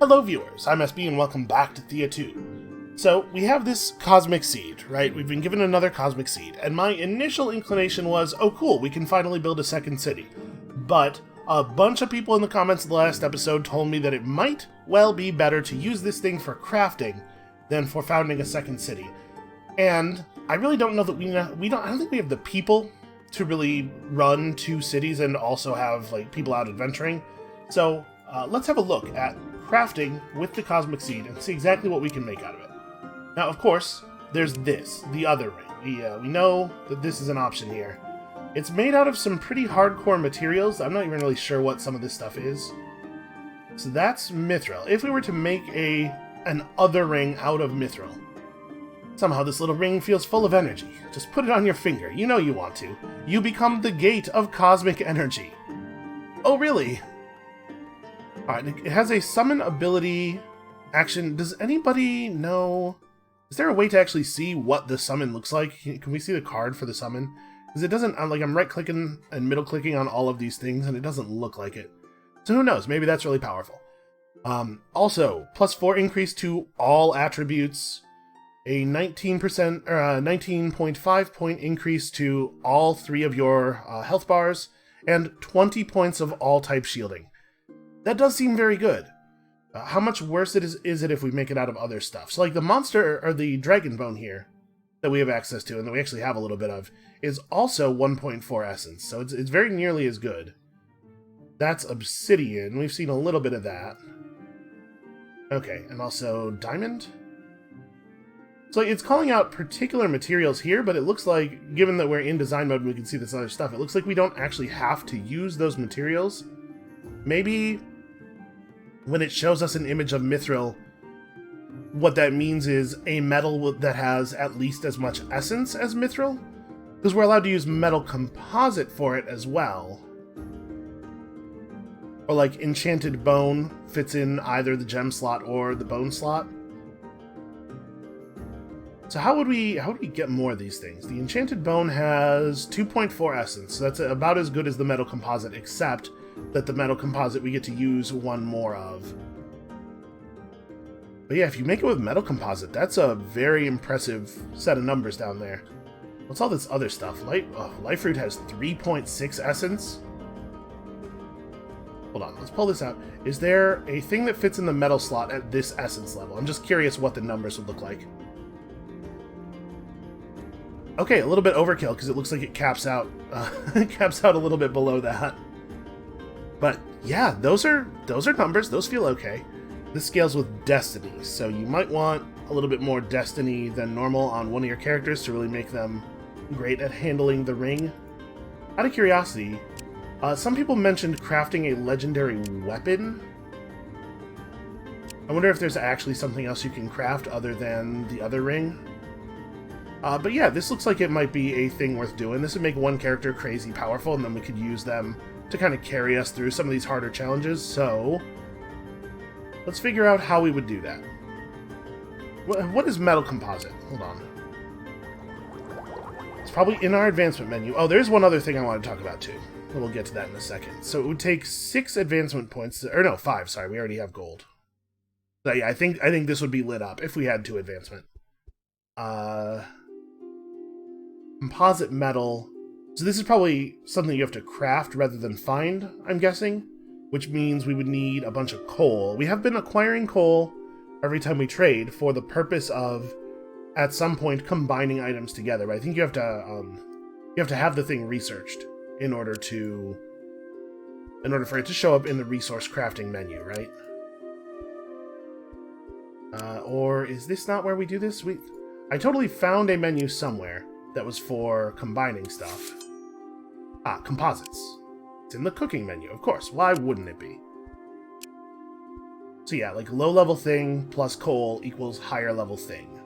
Hello viewers, I'm SB and welcome back to Thea 2. So, we have this cosmic seed, right? We've been given another cosmic seed, and my initial inclination was, oh cool, we can finally build a second city. But a bunch of people in the comments of the last episode told me that it might well be better to use this thing for crafting than for founding a second city. And I really don't know that I don't think we have the people to really run two cities and also have like people out adventuring. So let's have a look at crafting with the cosmic seed and see exactly what we can make out of it. Now, of course, there's this, the other ring. We know that this is an option here. It's made out of some pretty hardcore materials. I'm not even really sure what some of this stuff is. So that's mithril. If we were to make an other ring out of mithril, somehow this little ring feels full of energy. Just put it on your finger. You know you want to. You become the gate of cosmic energy. Oh, really? Alright, it has a summon ability action. Does anybody know? Is there a way to actually see what the summon looks like? Can we see the card for the summon? Because it doesn't, like, I'm right-clicking and middle-clicking on all of these things, and it doesn't look like it. So who knows? Maybe that's really powerful. Also, +4 increase to all attributes, a 19% or 19.5 point increase to all 3 of your health bars, and 20 points of all type shielding. That does seem very good. How much worse is it if we make it out of other stuff? So like the monster, or the dragon bone here, that we have access to, and that we actually have a little bit of, is also 1.4 essence, so it's very nearly as good. That's obsidian. We've seen a little bit of that. Okay, and also diamond? So it's calling out particular materials here, but it looks like, given that we're in design mode and we can see this other stuff, it looks like we don't actually have to use those materials. Maybe when it shows us an image of mithril, what that means is a metal that has at least as much essence as mithril, because we're allowed to use metal composite for it as well. Or like enchanted bone fits in either the gem slot or the bone slot. So how would we get more of these things? The enchanted bone has 2.4 essence, so that's about as good as the metal composite, except that the metal composite we get to use one more of. But yeah, if you make it with metal composite, that's a very impressive set of numbers down there. What's all this other stuff? Life Fruit has 3.6 essence? Hold on, let's pull this out. Is there a thing that fits in the metal slot at this essence level? I'm just curious what the numbers would look like. Okay, a little bit overkill, because it looks like it caps out caps out a little bit below that. But yeah, those are numbers. Those feel okay. This scales with destiny, so you might want a little bit more destiny than normal on one of your characters to really make them great at handling the ring. Out of curiosity, some people mentioned crafting a legendary weapon. I wonder if there's actually something else you can craft other than the other ring. But yeah, this looks like it might be a thing worth doing. This would make one character crazy powerful, and then we could use them to kind of carry us through some of these harder challenges, so let's figure out how we would do that. What is metal composite? Hold on. It's probably in our advancement menu. Oh, there's one other thing I want to talk about too. We'll get to that in a second. So it would take 6 advancement points, or no, 5, sorry, we already have gold. So yeah, I think this would be lit up if we had 2 advancement. Composite metal. So this is probably something you have to craft rather than find, I'm guessing, which means we would need a bunch of coal. We have been acquiring coal every time we trade for the purpose of, at some point, combining items together. But I think you have to have the thing researched in order for it to show up in the resource crafting menu, right? Or is this not where we do this? I totally found a menu somewhere that was for combining stuff. Composites. It's in the cooking menu, of course. Why wouldn't it be? So yeah, like low-level thing plus coal equals higher-level thing.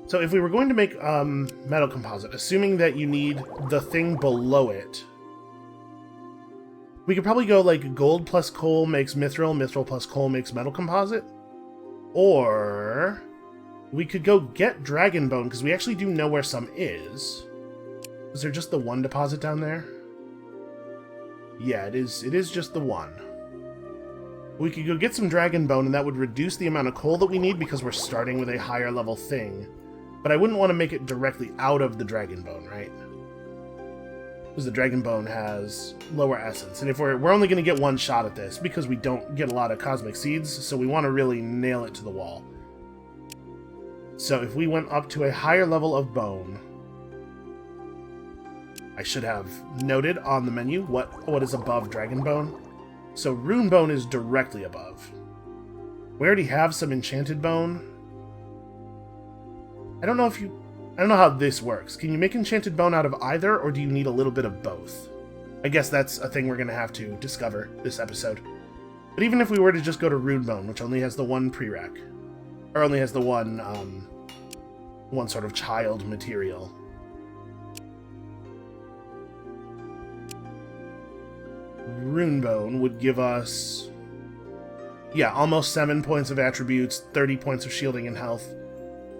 So if we were going to make metal composite, assuming that you need the thing below it, we could probably go like gold plus coal makes mithril, mithril plus coal makes metal composite. Or we could go get dragon bone, because we actually do know where some is. Is there just the one deposit down there? Yeah, it is just the one. We could go get some dragon bone, and that would reduce the amount of coal that we need because we're starting with a higher level thing. But I wouldn't want to make it directly out of the dragon bone, right? Because the dragon bone has lower essence. And if we're only going to get one shot at this, because we don't get a lot of cosmic seeds, so we want to really nail it to the wall. So if we went up to a higher level of bone, I should have noted on the menu what is above dragon bone. So rune bone is directly above. We already have some enchanted bone. I don't know how this works. Can you make enchanted bone out of either, or do you need a little bit of both? I guess that's a thing we're going to have to discover this episode. But even if we were to just go to rune bone, which only has the one prereq, or only has the one sort of child material. Runebone would give us, yeah, almost 7 points of attributes, 30 points of shielding and health.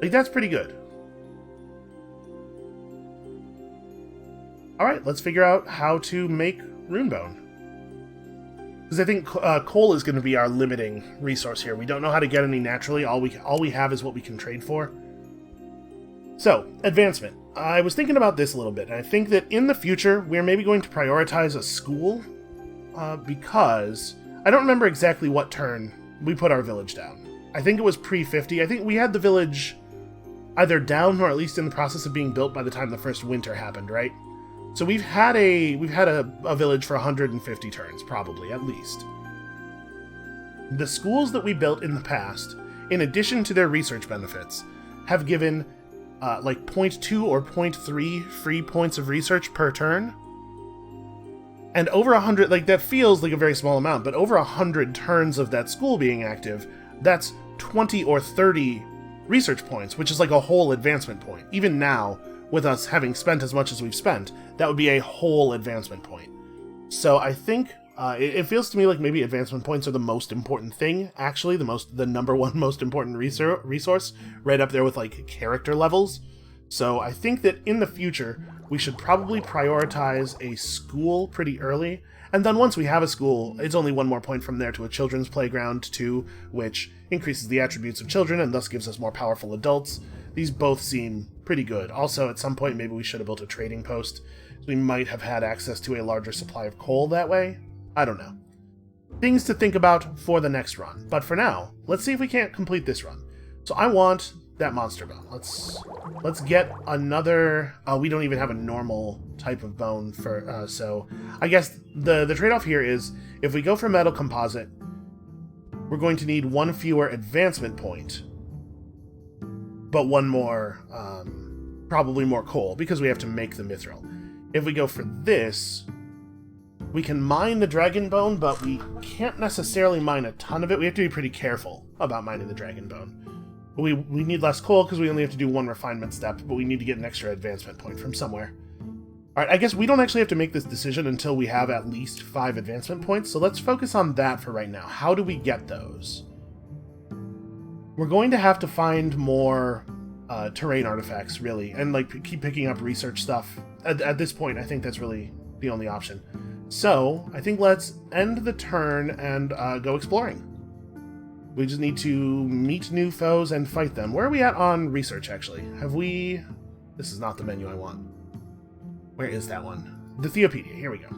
Like, that's pretty good. Alright, let's figure out how to make Runebone. Because I think coal is going to be our limiting resource here. We don't know how to get any naturally. All we have is what we can trade for. So, advancement. I was thinking about this a little bit, and I think that in the future, we're maybe going to prioritize a school, because I don't remember exactly what turn we put our village down. I think it was pre-50. I think we had the village either down or at least in the process of being built by the time the first winter happened, right? So we've had a village for 150 turns, probably, at least. The schools that we built in the past, in addition to their research benefits, have given like 0.2 or 0.3 free points of research per turn. And over 100, like, that feels like a very small amount, but over 100 turns of that school being active, that's 20 or 30 research points, which is like a whole advancement point. Even now, with us having spent as much as we've spent, that would be a whole advancement point. So I think it feels to me like maybe advancement points are the most important thing, actually, the number one most important resource, right up there with like character levels. So I think that in the future, we should probably prioritize a school pretty early, and then once we have a school, it's only one more point from there to a children's playground too, which increases the attributes of children and thus gives us more powerful adults. These both seem pretty good. Also, at some point, maybe we should have built a trading post. We might have had access to a larger supply of coal that way. I don't know. Things to think about for the next run. But for now, let's see if we can't complete this run. So I want that monster bone. Let's get another... we don't even have a normal type of bone for... so I guess the trade-off here is if we go for metal composite, we're going to need one fewer advancement point, but one more, probably more coal, because we have to make the mithril. If we go for this, we can mine the dragon bone, but we can't necessarily mine a ton of it. We have to be pretty careful about mining the dragon bone. We need less coal because we only have to do one refinement step, but we need to get an extra advancement point from somewhere. Alright, I guess we don't actually have to make this decision until we have at least 5 advancement points, so let's focus on that for right now. How do we get those? We're going to have to find more terrain artifacts, really, and like keep picking up research stuff. At this point, I think that's really the only option. So, I think let's end the turn and go exploring. We just need to meet new foes and fight them. Where are we at on research, actually? Have we... This is not the menu I want. Where is that one? The Theopedia, here we go.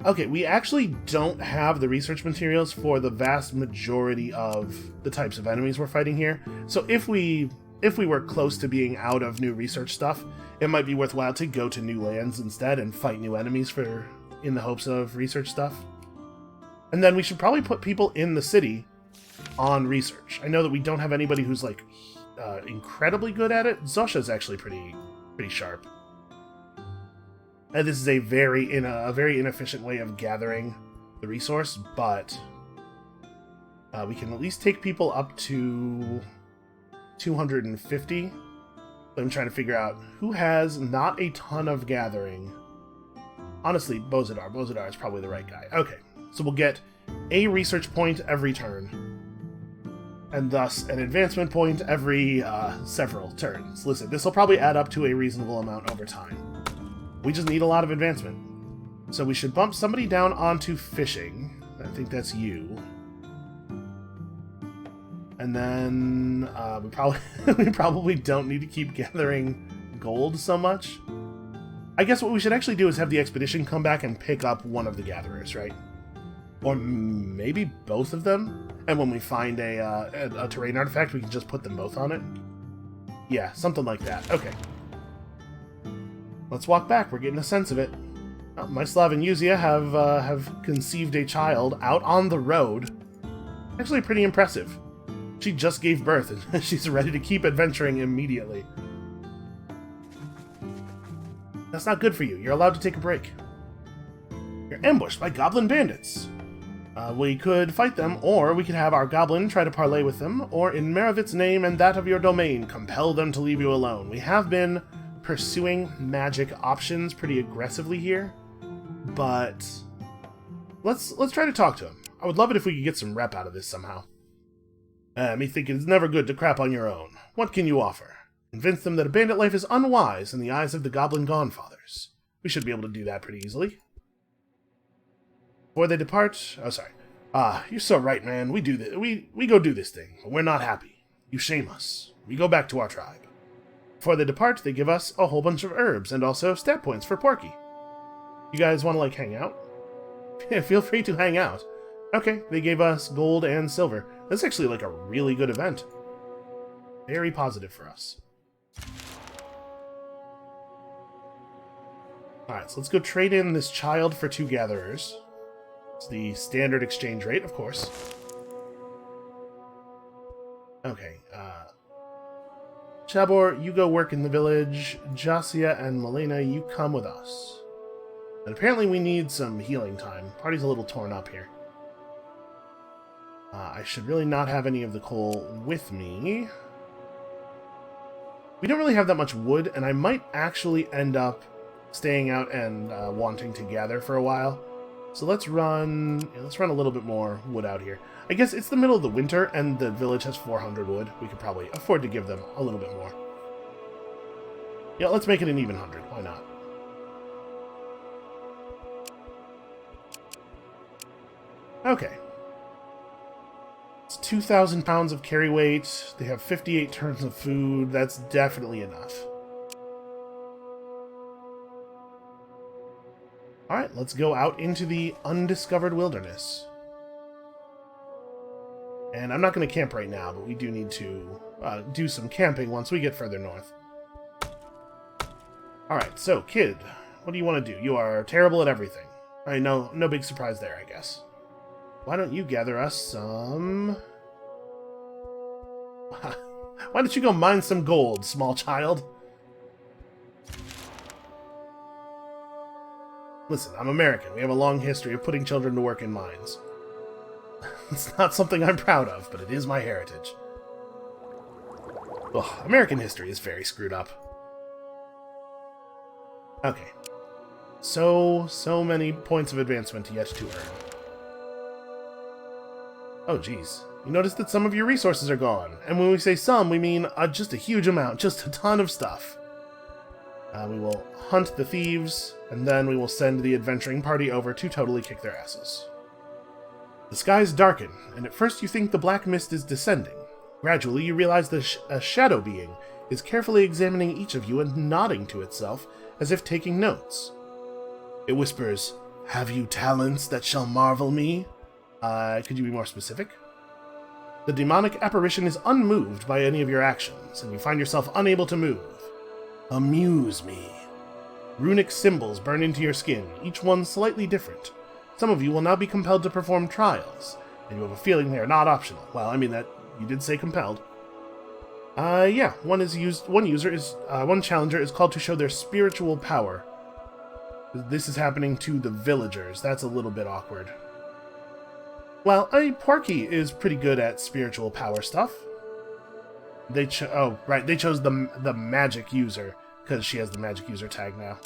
Okay, we actually don't have the research materials for the vast majority of the types of enemies we're fighting here. So if we were close to being out of new research stuff, it might be worthwhile to go to new lands instead and fight new enemies in the hopes of research stuff. And then we should probably put people in the city on research. I know that we don't have anybody who's like incredibly good at it. Zosha's actually pretty sharp. And this is a very inefficient way of gathering the resource, but we can at least take people up to 250. I'm trying to figure out who has not a ton of gathering. Honestly, Bozidar. Bozidar is probably the right guy. Okay, so we'll get a research point every turn, and thus an advancement point every several turns. Listen, this will probably add up to a reasonable amount over time. We just need a lot of advancement. So we should bump somebody down onto fishing. I think that's you. And then we probably don't need to keep gathering gold so much. I guess what we should actually do is have the expedition come back and pick up one of the gatherers, right? Or maybe both of them? And when we find a terrain artifact, we can just put them both on it? Yeah, something like that. Okay. Let's walk back. We're getting a sense of it. Oh, my Slav and Yuzia have conceived a child out on the road. Actually pretty impressive. She just gave birth, and she's ready to keep adventuring immediately. That's not good for you. You're allowed to take a break. You're ambushed by goblin bandits. We could fight them, or we could have our goblin try to parley with them, or in Meravit's name and that of your domain, compel them to leave you alone. We have been pursuing magic options pretty aggressively here, but let's try to talk to him. I would love it if we could get some rep out of this somehow. Me think it's never good to crap on your own. What can you offer? Convince them that a bandit life is unwise in the eyes of the Goblin Godfathers. We should be able to do that pretty easily. Before they depart... Oh, sorry. You're so right, man. We do this. We go do this thing, but we're not happy. You shame us. We go back to our tribe. Before they depart, they give us a whole bunch of herbs and also stat points for Porky. You guys want to, like, hang out? Yeah, feel free to hang out. Okay, they gave us gold and silver. That's actually, like, a really good event. Very positive for us. Alright, so let's go trade in this child for 2 gatherers. It's the standard exchange rate, of course. Okay, Chabor, you go work in the village. Jasia and Malena, you come with us. And apparently we need some healing time. Party's a little torn up here. I should really not have any of the coal with me. We don't really have that much wood, and I might actually end up staying out and wanting to gather for a while. So let's run a little bit more wood out here. I guess it's the middle of the winter, and the village has 400 wood. We could probably afford to give them a little bit more. Yeah, let's make it an even 100. Why not? Okay. It's 2,000 pounds of carry weight. They have 58 turns of food. That's definitely enough. Alright, let's go out into the undiscovered wilderness. And I'm not going to camp right now, but we do need to do some camping once we get further north. Alright, so, kid, what do you want to do? You are terrible at everything. Alright, no big surprise there, I guess. Why don't you gather us some... Why don't you go mine some gold, small child? Listen, I'm American. We have a long history of putting children to work in mines. It's not something I'm proud of, but it is my heritage. Ugh, American history is very screwed up. Okay. So many points of advancement yet to earn. Oh, geez. You notice that some of your resources are gone. And when we say some, we mean just a huge amount, just a ton of stuff. We will hunt the thieves, and then we will send the adventuring party over to totally kick their asses. The skies darken, and at first you think the black mist is descending. Gradually you realize that a shadow being is carefully examining each of you and nodding to itself as if taking notes. It whispers, "Have you talents that shall marvel me?" Could you be more specific? The demonic apparition is unmoved by any of your actions, and you find yourself unable to move. Amuse me. Runic symbols burn into your skin, each one slightly different. Some of you will now be compelled to perform trials, and you have a feeling they are not optional. Well, I mean that you did say compelled. Yeah, one challenger is called to show their spiritual power. This is happening to the villagers. That's a little bit awkward. Well, Porky is pretty good at spiritual power stuff. They chose the magic user, because she has the magic user tag now.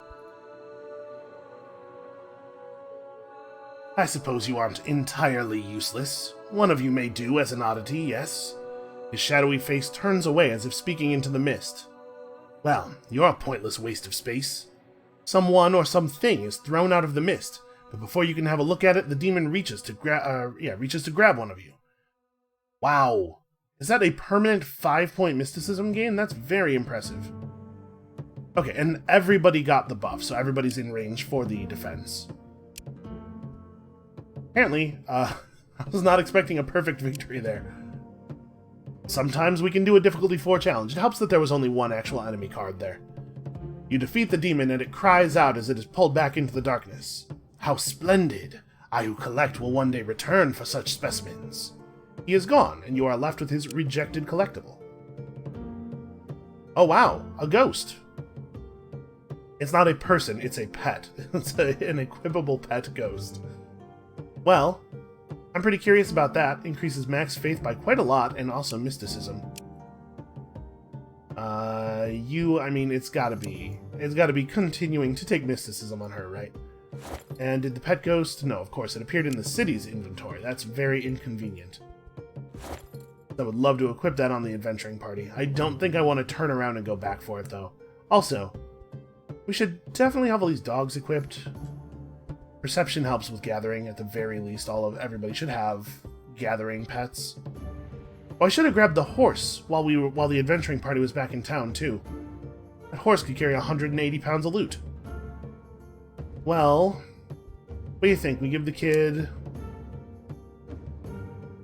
I suppose you aren't entirely useless. One of you may do as an oddity, yes? His shadowy face turns away as if speaking into the mist. Well, you're a pointless waste of space. Someone or something is thrown out of the mist, but before you can have a look at it, the demon reaches to grab one of you. Wow. Is that a permanent 5-point mysticism gain? That's very impressive. Okay, and everybody got the buff, so everybody's in range for the defense. Apparently, I was not expecting a perfect victory there. Sometimes we can do a difficulty 4 challenge. It helps that there was only one actual enemy card there. You defeat the demon and it cries out as it is pulled back into the darkness. How splendid! I who collect will one day return for such specimens. He is gone, and you are left with his rejected collectible. Oh wow, a ghost. It's not a person, it's a pet. It's an equipable pet ghost. Well, I'm pretty curious about that. Increases max faith by quite a lot, and also mysticism. I mean, it's gotta be continuing to take mysticism on her, right? And did the pet ghost? No, of course, it appeared in the city's inventory. That's very inconvenient. I would love to equip that on the adventuring party. I don't think I want to turn around and go back for it, though. Also, we should definitely have all these dogs equipped. Perception helps with gathering, at the very least. Everybody should have gathering pets. Oh, I should have grabbed the horse while the adventuring party was back in town, too. That horse could carry 180 pounds of loot. Well, what do you think? We give the kid...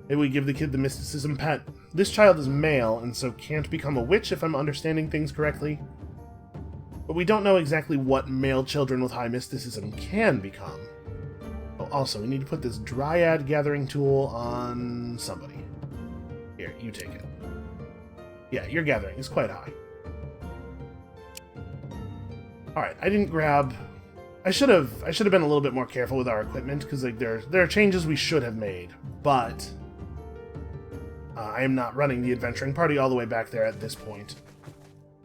Maybe we give the kid the mysticism pet. This child is male, and so can't become a witch if I'm understanding things correctly. But we don't know exactly what male children with high mysticism can become. Oh, also, we need to put this dryad gathering tool on somebody. Here, you take it. Yeah, your gathering is quite high. Alright, I didn't grab... I should have been a little bit more careful with our equipment, because like, there are changes we should have made, but... I am not running the adventuring party all the way back there at this point.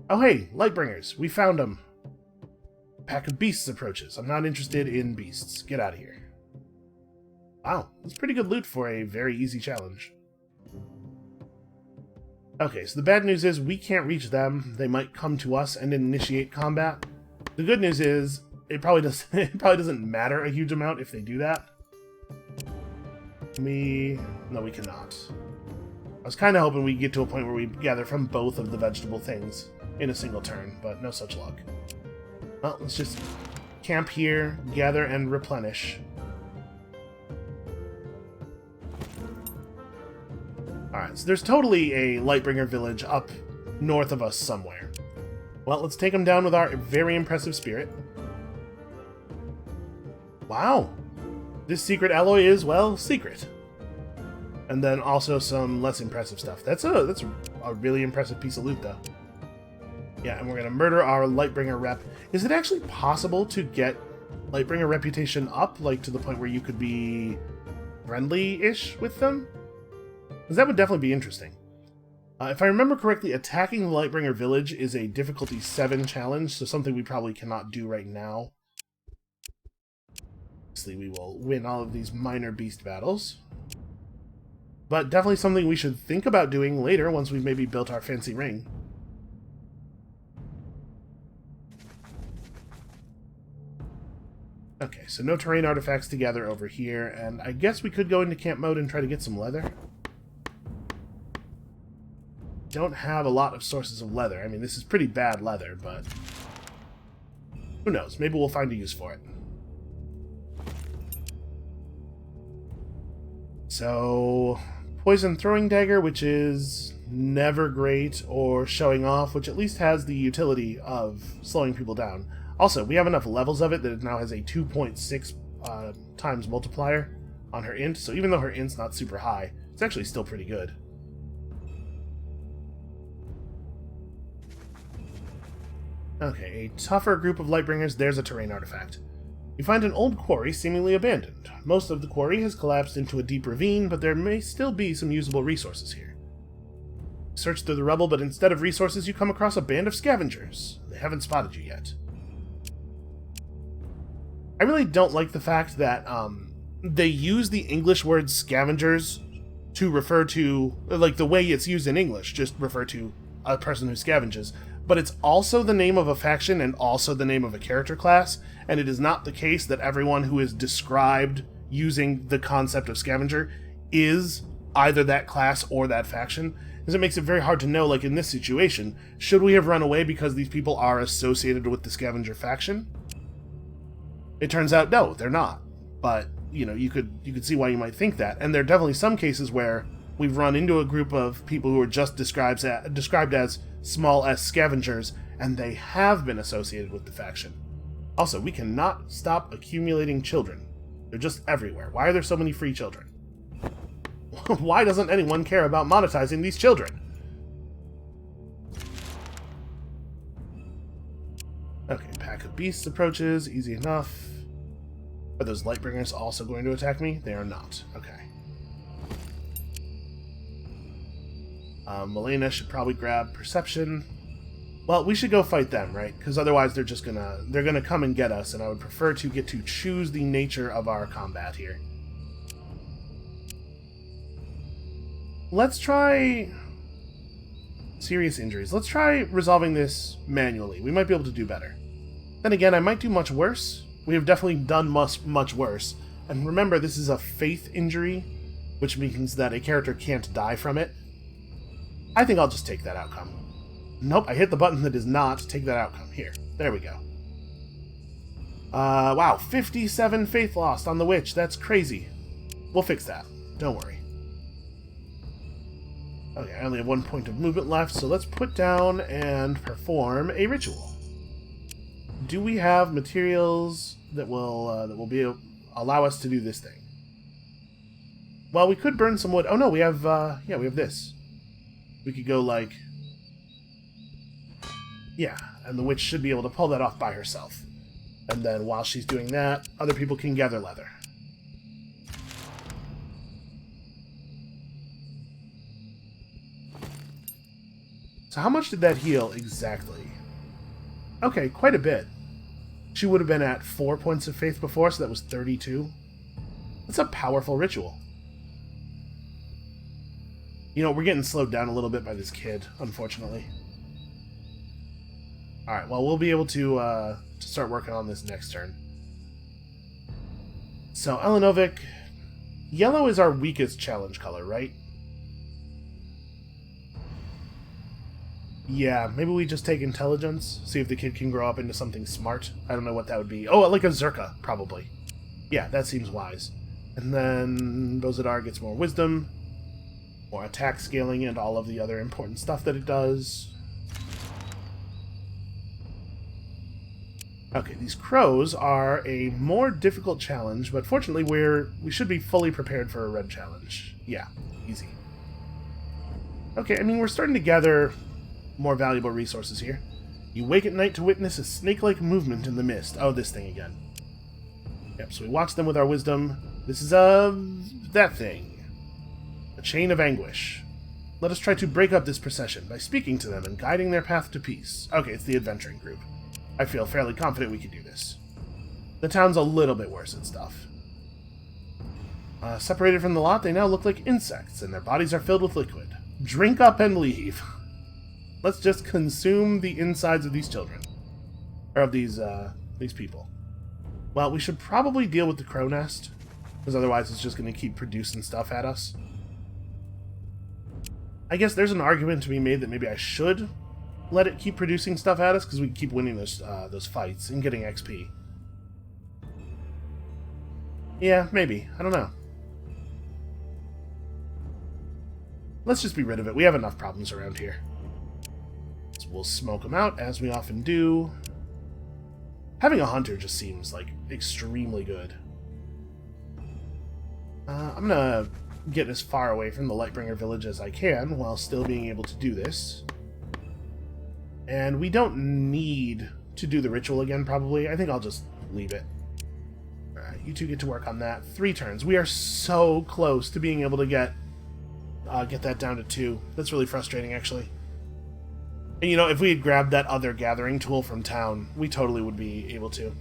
Oh hey, Lightbringers, we found them. A pack of beasts approaches. I'm not interested in beasts. Get out of here. Wow, that's pretty good loot for a very easy challenge. Okay, so the bad news is we can't reach them. They might come to us and initiate combat. The good news is it probably doesn't matter a huge amount if they do that. No, we cannot. I was kind of hoping we'd get to a point where we gather from both of the vegetable things in a single turn, but no such luck. Well, let's just camp here, gather, and replenish. Alright, so there's totally a Lightbringer village up north of us somewhere. Well, let's take them down with our very impressive spirit. Wow! This secret alloy is, well, secret. And then also some less impressive stuff. That's a really impressive piece of loot, though. Yeah, and we're going to murder our Lightbringer rep. Is it actually possible to get Lightbringer reputation up, like to the point where you could be friendly-ish with them? Because that would definitely be interesting. If I remember correctly, attacking the Lightbringer village is a difficulty 7 challenge, so something we probably cannot do right now. Obviously, we will win all of these minor beast battles. But definitely something we should think about doing later once we've maybe built our fancy ring. Okay, so no terrain artifacts to gather over here, and I guess we could go into camp mode and try to get some leather. Don't have a lot of sources of leather. I mean, this is pretty bad leather, but who knows? Maybe we'll find a use for it. So, poison throwing dagger, which is never great, or showing off, which at least has the utility of slowing people down. Also, we have enough levels of it that it now has a 2.6 times multiplier on her int, so even though her int's not super high, it's actually still pretty good. Okay, a tougher group of Lightbringers. There's a terrain artifact. You find an old quarry seemingly abandoned. Most of the quarry has collapsed into a deep ravine, but there may still be some usable resources here. Search through the rubble, but instead of resources, you come across a band of scavengers. They haven't spotted you yet. I really don't like the fact that they use the English word scavengers to refer to, like the way it's used in English, just refer to a person who scavenges. but it's also the name of a faction and also the name of a character class, and it is not the case that everyone who is described using the concept of scavenger is either that class or that faction, because it makes it very hard to know, like in this situation, should we have run away because these people are associated with the scavenger faction? It turns out, no, they're not. But, you know, you could see why you might think that. And there are definitely some cases where we've run into a group of people who are just described as small s scavengers, and they have been associated with the faction. Also, we cannot stop accumulating children. They're just everywhere. Why are there so many free children? Why doesn't anyone care about monetizing these children? Okay, pack of beasts approaches. Easy enough. Are those Lightbringers also going to attack me? They are not. Okay. Milena should probably grab Perception. Well, we should go fight them, right? Because otherwise they're just gonna come and get us, and I would prefer to get to choose the nature of our combat here. Let's try serious injuries. Let's try resolving this manually. We might be able to do better. Then again, I might do much worse. We have definitely done much worse. And remember, this is a faith injury, which means that a character can't die from it. I think I'll just take that outcome. Nope, I hit the button that does not take that outcome. Here, there we go. Wow, 57 faith lost on the witch. That's crazy. We'll fix that. Don't worry. Okay, I only have 1 point of movement left, so let's put down and perform a ritual. Do we have materials that will allow us to do this thing? Well, we could burn some wood. Oh no, we have yeah, we have this. We could go like, yeah, and the witch should be able to pull that off by herself. And then while she's doing that, other people can gather leather. So how much did that heal exactly? Okay, quite a bit. She would have been at 4 points of faith before, so that was 32. That's a powerful ritual. You know, we're getting slowed down a little bit by this kid, unfortunately. Alright, well, we'll be able to start working on this next turn. So, Elenovic, yellow is our weakest challenge color, right? Yeah, maybe we just take intelligence, see if the kid can grow up into something smart. I don't know what that would be. Oh, like a Zerka, probably. Yeah, that seems wise. And then Bozadar gets more wisdom, more attack scaling, and all of the other important stuff that it does. Okay, these crows are a more difficult challenge, but fortunately we should be fully prepared for a red challenge. Yeah, easy. Okay, I mean, we're starting to gather more valuable resources here. You wake at night to witness a snake-like movement in the mist. Oh, this thing again. Yep, so we watch them with our wisdom. This is, that thing. A chain of anguish. Let us try to break up this procession by speaking to them and guiding their path to peace. Okay, it's the adventuring group. I feel fairly confident we can do this. The town's a little bit worse at stuff. Separated from the lot, they now look like insects, and their bodies are filled with liquid. Drink up and leave. Let's just consume the insides of these children. Or of these people. Well, we should probably deal with the crow nest, because otherwise it's just going to keep producing stuff at us. I guess there's an argument to be made that maybe I should let it keep producing stuff at us, because we keep winning those fights and getting XP. Yeah, maybe. I don't know. Let's just be rid of it. We have enough problems around here. So we'll smoke them out, as we often do. Having a hunter just seems, like, extremely good. I'm gonna get as far away from the Lightbringer village as I can, while still being able to do this. And we don't need to do the ritual again, probably. I think I'll just leave it. Alright, you two get to work on that. 3 turns. We are so close to being able to get that down to 2. That's really frustrating, actually. And, you know, if we had grabbed that other gathering tool from town, we totally would be able to.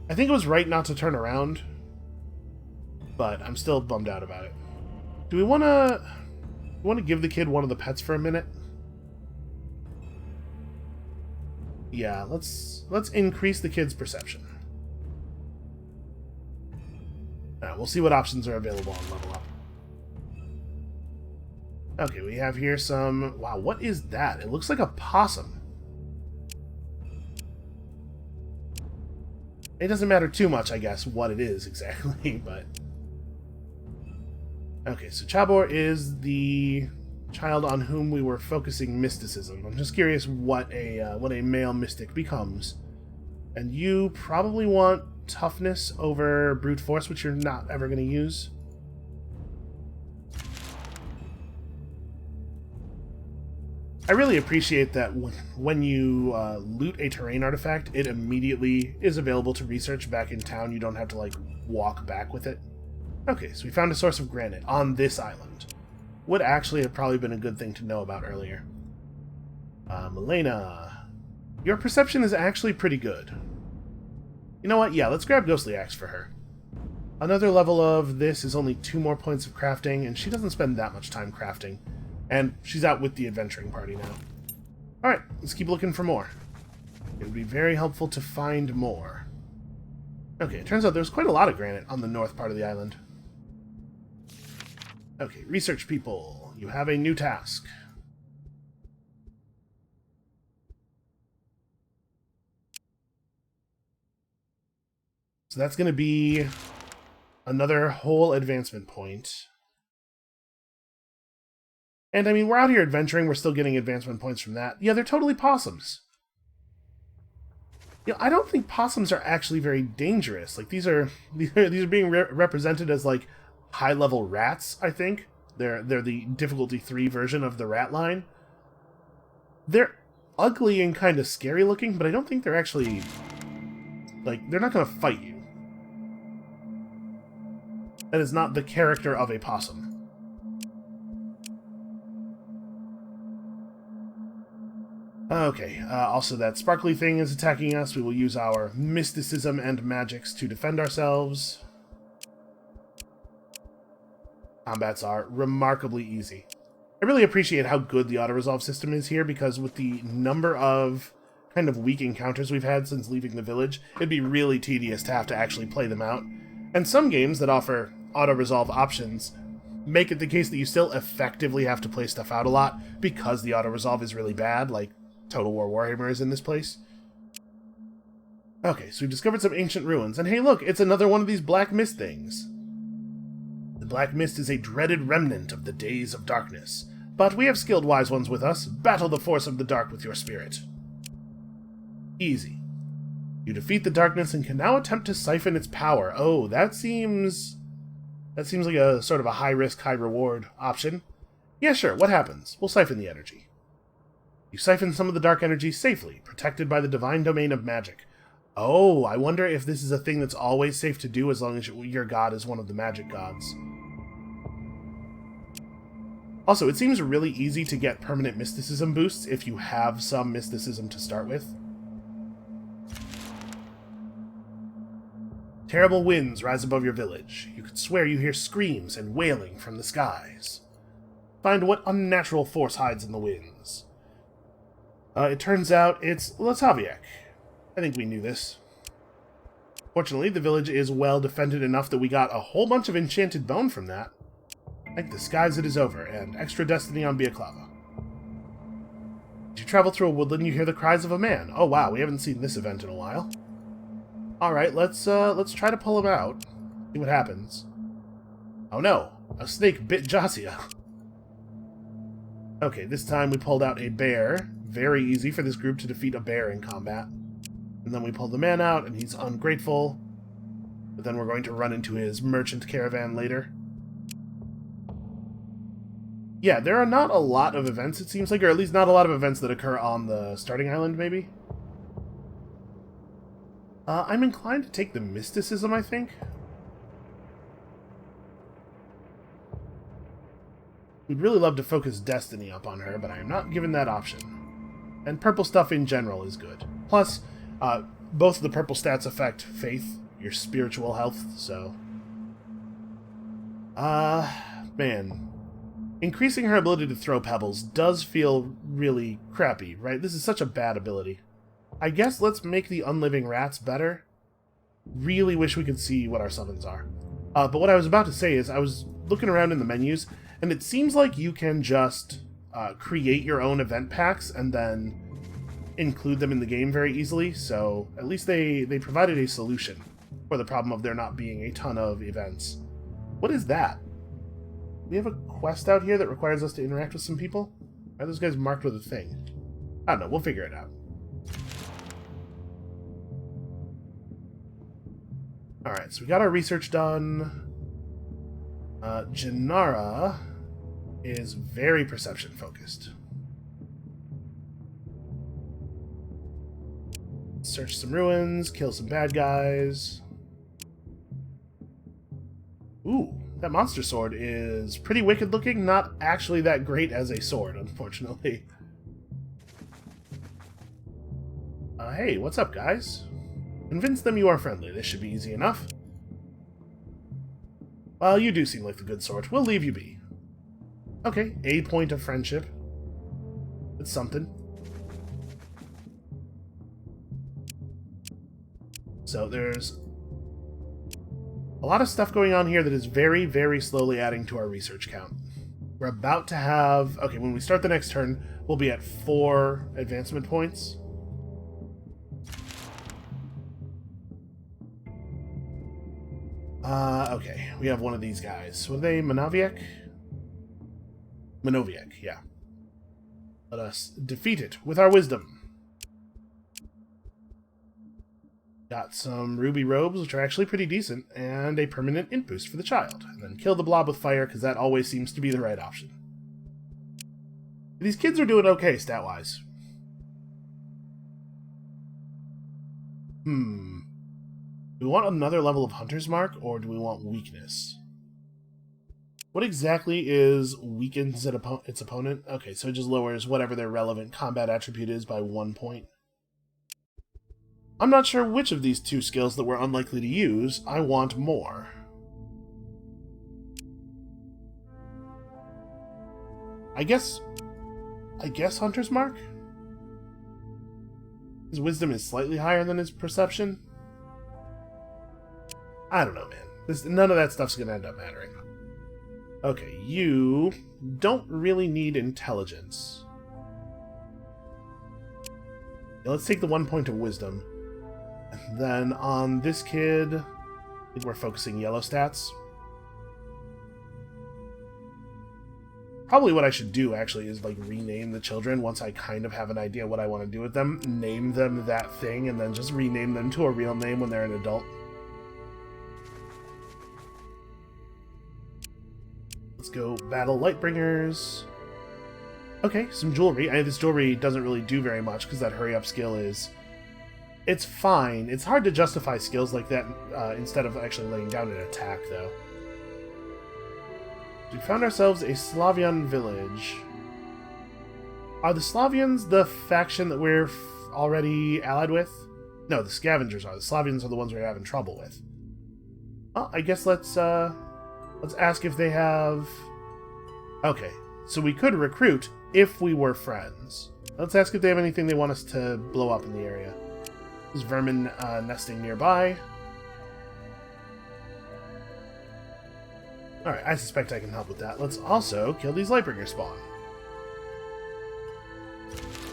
I think it was right not to turn around, but I'm still bummed out about it. Do we want to give the kid one of the pets for a minute? Yeah, let's increase the kid's perception. We'll see what options are available on level up. Okay, we have here some... Wow, what is that? It looks like a possum. It doesn't matter too much, I guess, what it is exactly, but... Okay, so Chabor is the child on whom we were focusing mysticism. I'm just curious what a male mystic becomes. And you probably want toughness over brute force, which you're not ever going to use. I really appreciate that when you loot a terrain artifact, it immediately is available to research back in town. You don't have to, like, walk back with it. Okay, so we found a source of granite on this island. Would actually have probably been a good thing to know about earlier. Milena, your perception is actually pretty good. You know what? Yeah, let's grab Ghostly Axe for her. Another level of this is only 2 more points of crafting, and she doesn't spend that much time crafting. And she's out with the adventuring party now. Alright, let's keep looking for more. It would be very helpful to find more. Okay, it turns out there's quite a lot of granite on the north part of the island. Okay, research people. You have a new task. So that's going to be another whole advancement point. And, I mean, we're out here adventuring, we're still getting advancement points from that. Yeah, they're totally possums. You know, I don't think possums are actually very dangerous. Like, these are being represented as, like, high-level rats, I think. They're the difficulty 3 version of the rat line. They're ugly and kind of scary looking, but I don't think they're actually... Like, they're not going to fight you. That is not the character of a possum. Okay, also that sparkly thing is attacking us. We will use our mysticism and magics to defend ourselves. Combats are remarkably easy. I really appreciate how good the auto-resolve system is here, because with the number of kind of weak encounters we've had since leaving the village, it'd be really tedious to have to actually play them out. And some games that offer auto-resolve options make it the case that you still effectively have to play stuff out a lot because the auto-resolve is really bad, like Total War Warhammer is in this place. Okay, so we've discovered some ancient ruins, and hey look, it's another one of these Black Mist things. The Black Mist is a dreaded remnant of the days of darkness, but we have skilled wise ones with us. Battle the force of the dark with your spirit. Easy. You defeat the darkness and can now attempt to siphon its power. Oh, that seems like a sort of a high-risk, high-reward option. Yeah, sure, what happens? We'll siphon the energy. You siphon some of the dark energy safely, protected by the divine domain of magic. Oh, I wonder if this is a thing that's always safe to do as long as your god is one of the magic gods. Also, it seems really easy to get permanent mysticism boosts if you have some mysticism to start with. Terrible winds rise above your village. You could swear you hear screams and wailing from the skies. Find what unnatural force hides in the winds. It turns out it's Lasaviak. I think we knew this. Fortunately, the village is well defended enough that we got a whole bunch of enchanted bone from that. Like the skies it is over, and extra destiny on Biaklava. As you travel through a woodland, you hear the cries of a man. Oh wow, we haven't seen this event in a while. Alright, let's try to pull him out. See what happens. Oh no, a snake bit Jasia. Okay, this time we pulled out a bear. Very easy for this group to defeat a bear in combat. And then we pull the man out, and he's ungrateful. But then we're going to run into his merchant caravan later. Yeah, there are not a lot of events, it seems like, or at least not a lot of events that occur on the starting island, maybe? I'm inclined to take the mysticism, I think. We'd really love to focus Destiny up on her, but I am not given that option. And purple stuff in general is good. Plus, both of the purple stats affect faith, your spiritual health, so... man. Increasing her ability to throw pebbles does feel really crappy, right? This is such a bad ability. I guess let's make the unliving rats better. Really wish we could see what our summons are. But what I was about to say is I was looking around in the menus, and it seems like you can just create your own event packs and then include them in the game very easily. So at least they provided a solution for the problem of there not being a ton of events. What is that? We have a quest out here that requires us to interact with some people? Why are those guys marked with a thing? I don't know, we'll figure it out. Alright, so we got our research done. Janara is very perception focused. Search some ruins, kill some bad guys. Ooh, that monster sword is pretty wicked looking, not actually that great as a sword, unfortunately. Hey, what's up, guys? Convince them you are friendly. This should be easy enough. Well, you do seem like the good sort. We'll leave you be. Okay, a point of friendship. It's something. So there's a lot of stuff going on here that is very, very slowly adding to our research count. We're about to have... Okay, when we start the next turn, we'll be at 4 advancement points. Okay, we have one of these guys. Were they Manoviek? Manoviek, yeah. Let us defeat it with our wisdom. Got some ruby robes, which are actually pretty decent, and a permanent int boost for the child. And then kill the blob with fire, because that always seems to be the right option. These kids are doing okay, stat-wise. Do we want another level of Hunter's Mark, or do we want Weakness? What exactly is weakens its opponent? Okay, so it just lowers whatever their relevant combat attribute is by 1 point. I'm not sure which of these 2 skills that we're unlikely to use I want more. I guess Hunter's Mark? His wisdom is slightly higher than his perception. I don't know, man. None of that stuff's gonna end up mattering. Okay, you don't really need intelligence. Yeah, let's take the 1 point of wisdom. And then on this kid, I think we're focusing yellow stats. Probably what I should do, actually, is like rename the children once I kind of have an idea what I want to do with them. Name them that thing, and then just rename them to a real name when they're an adult. Let's go battle Lightbringers. Okay, some jewelry. This jewelry doesn't really do very much because that hurry up skill is... It's fine. It's hard to justify skills like that instead of actually laying down an attack, though. We found ourselves a Slavian village. Are the Slavians the faction that we're already allied with? No, the Scavengers are. The Slavians are the ones we're having trouble with. Well, I guess let's ask if they have... Okay, so we could recruit if we were friends. Let's ask if they have anything they want us to blow up in the area. There's vermin nesting nearby. Alright, I suspect I can help with that. Let's also kill these Lightbringer spawn.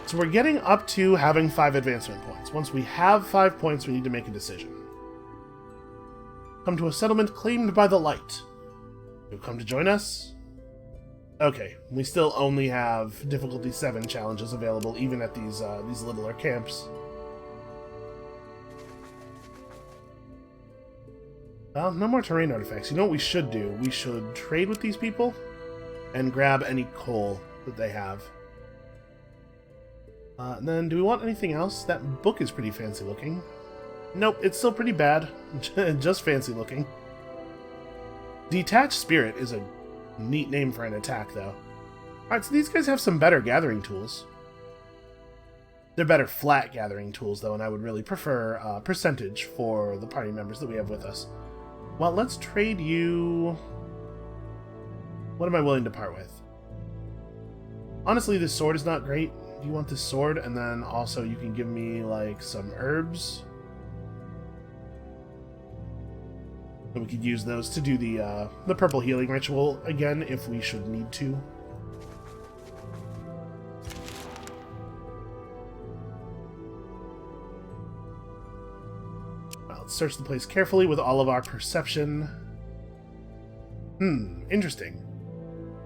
So we're getting up to having 5 advancement points. Once we have 5 points, we need to make a decision. Come to a settlement claimed by the light. You'll come to join us? Okay, we still only have difficulty 7 challenges available, even at these littler camps. Well, no more terrain artifacts. You know what we should do? We should trade with these people and grab any coal that they have. And then, do we want anything else? That book is pretty fancy looking. Nope, it's still pretty bad. Just fancy looking. Detached Spirit is a neat name for an attack, though. Alright, so these guys have some better gathering tools. They're better flat gathering tools, though, and I would really prefer percentage for the party members that we have with us. Well, let's trade you... What am I willing to part with? Honestly, this sword is not great. do you want this sword? And then also you can give me, like, some herbs. And we could use those to do the purple healing ritual again if we should need to. Well, let's search the place carefully with all of our perception. Interesting.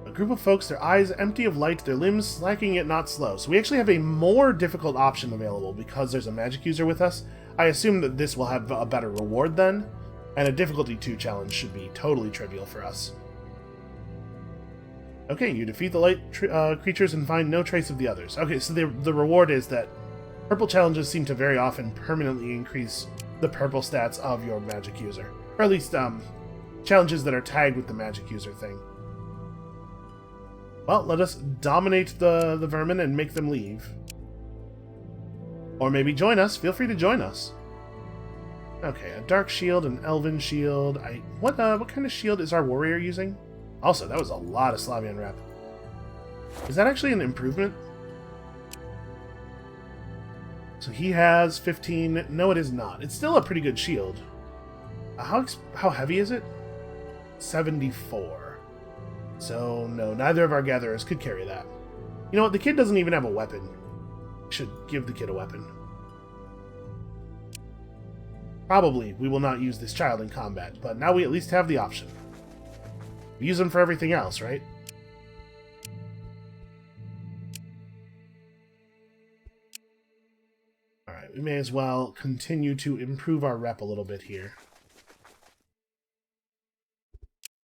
A group of folks, their eyes empty of light, their limbs slacking yet not slow. So we actually have a more difficult option available because there's a magic user with us. I assume that this will have a better reward then. And a difficulty 2 challenge should be totally trivial for us. Okay, you defeat the light creatures and find no trace of the others. Okay, so the reward is that purple challenges seem to very often permanently increase the purple stats of your magic user. Or at least, challenges that are tagged with the magic user thing. Well, let us dominate the vermin and make them leave. Or maybe join us. Feel free to join us. Okay, a dark shield, an elven shield. What kind of shield is our warrior using? Also, that was a lot of Slavian rep. Is that actually an improvement? So he has 15. No, it is not. It's still a pretty good shield. How heavy is it? 74. So, no, neither of our gatherers could carry that. You know what? The kid doesn't even have a weapon. Should give the kid a weapon. Probably we will not use this child in combat, but now we at least have the option. We use them for everything else, right? Alright, we may as well continue to improve our rep a little bit here.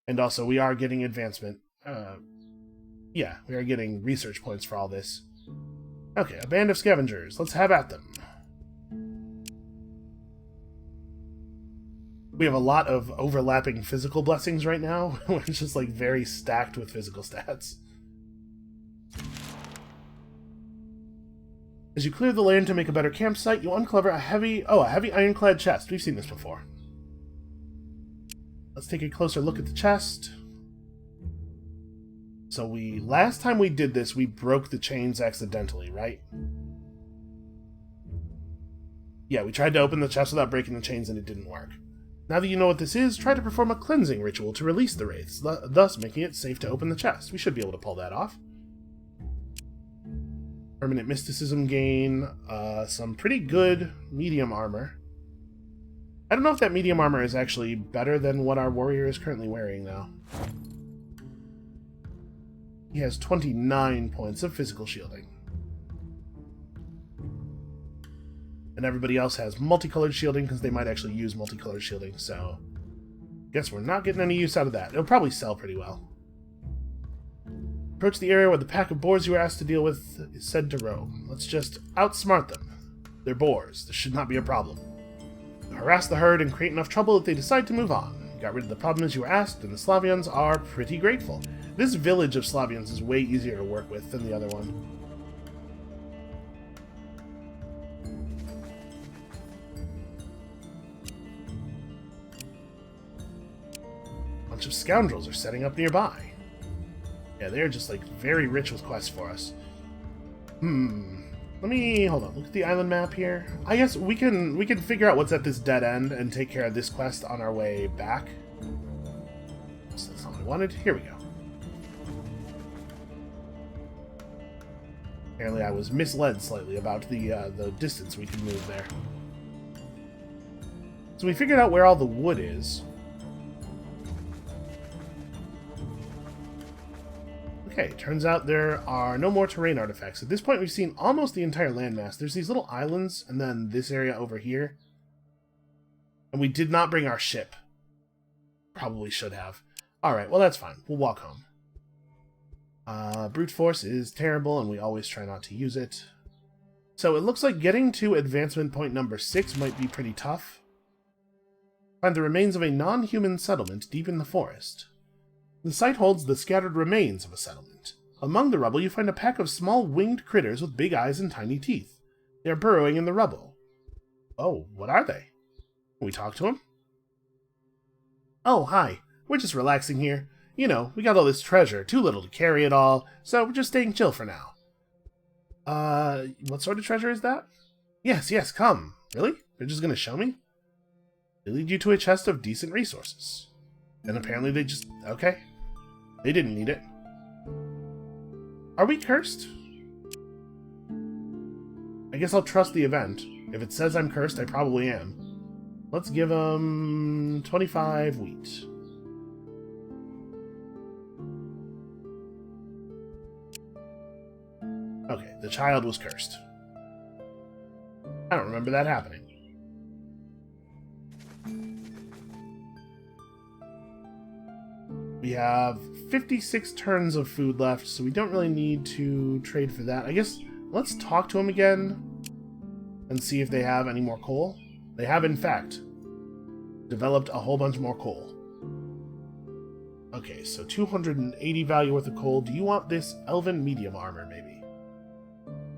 And also, we are getting advancement. Yeah, we are getting research points for all this. Okay, a band of scavengers. Let's have at them. We have a lot of overlapping physical blessings right now. We're just, like, very stacked with physical stats. As you clear the land to make a better campsite, you uncover a heavy ironclad chest. We've seen this before. Let's take a closer look at the chest. So last time we did this, we broke the chains accidentally, right? Yeah, we tried to open the chest without breaking the chains and it didn't work. Now that you know what this is, try to perform a cleansing ritual to release the wraiths, thus making it safe to open the chest. We should be able to pull that off. Permanent mysticism gain, some pretty good medium armor. I don't know if that medium armor is actually better than what our warrior is currently wearing, though. He has 29 points of physical shielding. And everybody else has multicolored shielding because they might actually use multicolored shielding, so guess we're not getting any use out of that. It'll probably sell pretty well. Approach the area where the pack of boars you were asked to deal with is said to roam. Let's just outsmart them. They're boars. This should not be a problem. You harass the herd and create enough trouble that they decide to move on. You got rid of the problem as you were asked, and the Slavians are pretty grateful. This village of Slavians is way easier to work with than the other one. A bunch of scoundrels are setting up nearby. Yeah, they're just, like, very rich with quests for us. Let me, hold on, look at the island map here. I guess we can figure out what's at this dead end and take care of this quest on our way back. So that's not what I wanted. Here we go. Apparently I was misled slightly about the distance we can move there. So we figured out where all the wood is. Okay, turns out there are no more terrain artifacts. At this point, we've seen almost the entire landmass. There's these little islands, and then this area over here. And we did not bring our ship. Probably should have. Alright, well that's fine. We'll walk home. Brute force is terrible, and we always try not to use it. So it looks like getting to advancement point number 6 might be pretty tough. Find the remains of a non-human settlement deep in the forest. The site holds the scattered remains of a settlement. Among the rubble you find a pack of small winged critters with big eyes and tiny teeth. They are burrowing in the rubble. Oh, what are they? Can we talk to them? Oh, hi. We're just relaxing here. You know, we got all this treasure, too little to carry it all, so we're just staying chill for now. What sort of treasure is that? Yes, yes, come. Really? They're just gonna show me? They lead you to a chest of decent resources. And apparently they just... Okay. They didn't need it. Are we cursed? I guess I'll trust the event. If it says I'm cursed, I probably am. Let's give them 25 wheat. Okay, the child was cursed. I don't remember that happening. We have 56 turns of food left, so we don't really need to trade for that. I guess let's talk to them again and see if they have any more coal. They have, in fact, developed a whole bunch more coal. Okay, so 280 value worth of coal. Do you want this elven medium armor, maybe?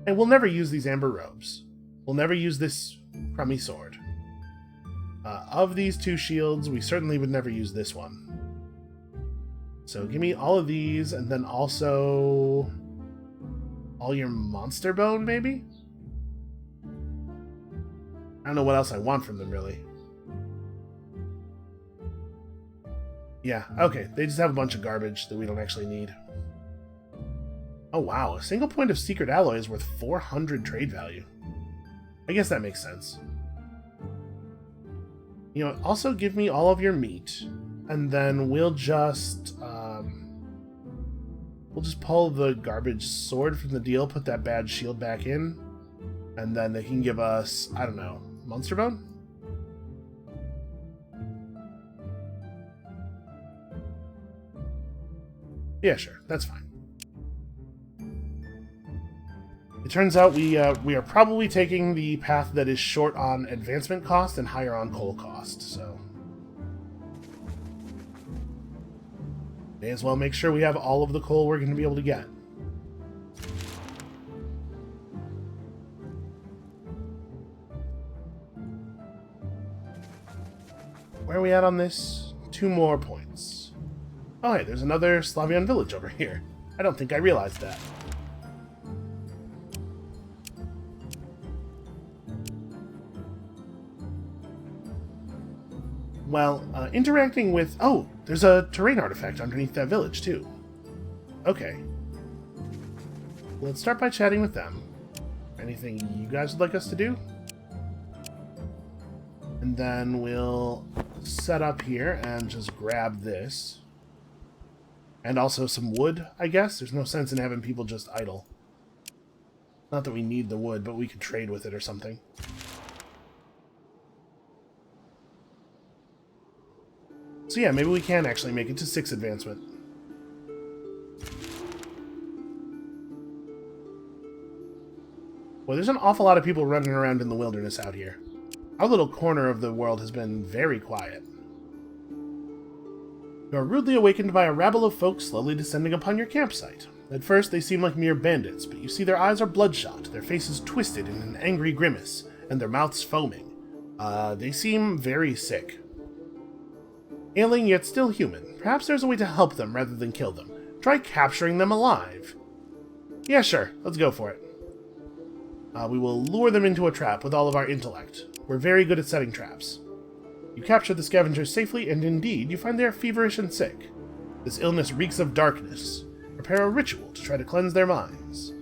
And we'll never use these amber robes. We'll never use this crummy sword. Of these two shields, we certainly would never use this one. So give me all of these, and then also all your monster bone, maybe? I don't know what else I want from them, really. Yeah, okay, they just have a bunch of garbage that we don't actually need. Oh wow, a single point of secret alloy is worth 400 trade value. I guess that makes sense. You know, also give me all of your meat, and then we'll just pull the garbage sword from the deal, put that bad shield back in, and then they can give us, I don't know, monster bone? Yeah, sure, that's fine. It turns out we are probably taking the path that is short on advancement cost and higher on coal cost, so... May as well make sure we have all of the coal we're going to be able to get. Where are we at on this? 2 more points. Oh hey, there's another Slavian village over here. I don't think I realized that. Well, interacting with... Oh, there's a terrain artifact underneath that village, too. Okay. Let's start by chatting with them. Anything you guys would like us to do? And then we'll set up here and just grab this. And also some wood, I guess. There's no sense in having people just idle. Not that we need the wood, but we could trade with it or something. So yeah, maybe we can actually make it to 6 advancement. Well, there's an awful lot of people running around in the wilderness out here. Our little corner of the world has been very quiet. You are rudely awakened by a rabble of folk slowly descending upon your campsite. At first, they seem like mere bandits, but you see their eyes are bloodshot, their faces twisted in an angry grimace, and their mouths foaming. They seem very sick. Ailing yet still human. Perhaps there's a way to help them rather than kill them. Try capturing them alive. Yeah, sure. Let's go for it. We will lure them into a trap with all of our intellect. We're very good at setting traps. You capture the scavengers safely, and indeed, you find they are feverish and sick. This illness reeks of darkness. Prepare a ritual to try to cleanse their minds.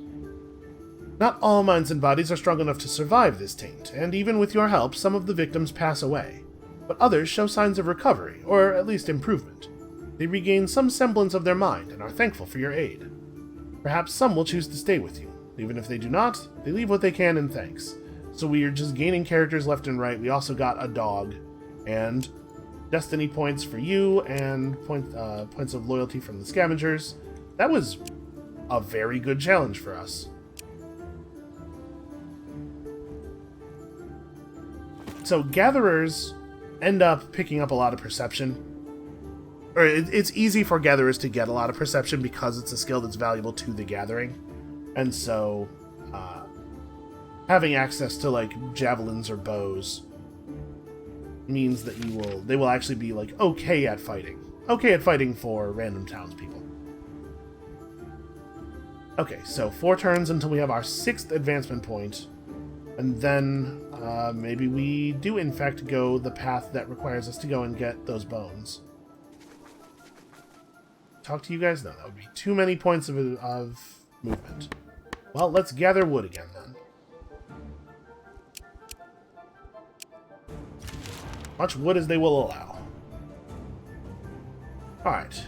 Not all minds and bodies are strong enough to survive this taint, and even with your help, some of the victims pass away. But others show signs of recovery, or at least improvement. They regain some semblance of their mind and are thankful for your aid. Perhaps some will choose to stay with you. Even if they do not, they leave what they can in thanks. So we are just gaining characters left and right. We also got a dog, and destiny points for you, and points of loyalty from the scavengers. That was a very good challenge for us. So gatherers end up picking up a lot of perception. Or it's easy for gatherers to get a lot of perception because it's a skill that's valuable to the gathering. And so, having access to, like, javelins or bows means that they will actually be, like, okay at fighting. Okay at fighting for random townspeople. Okay, so 4 turns until we have our 6th advancement point, and then maybe we do in fact go the path that requires us to go and get those bones. Talk to you guys? No, that would be too many points of movement. Well, let's gather wood again then. Much wood as they will allow. Alright.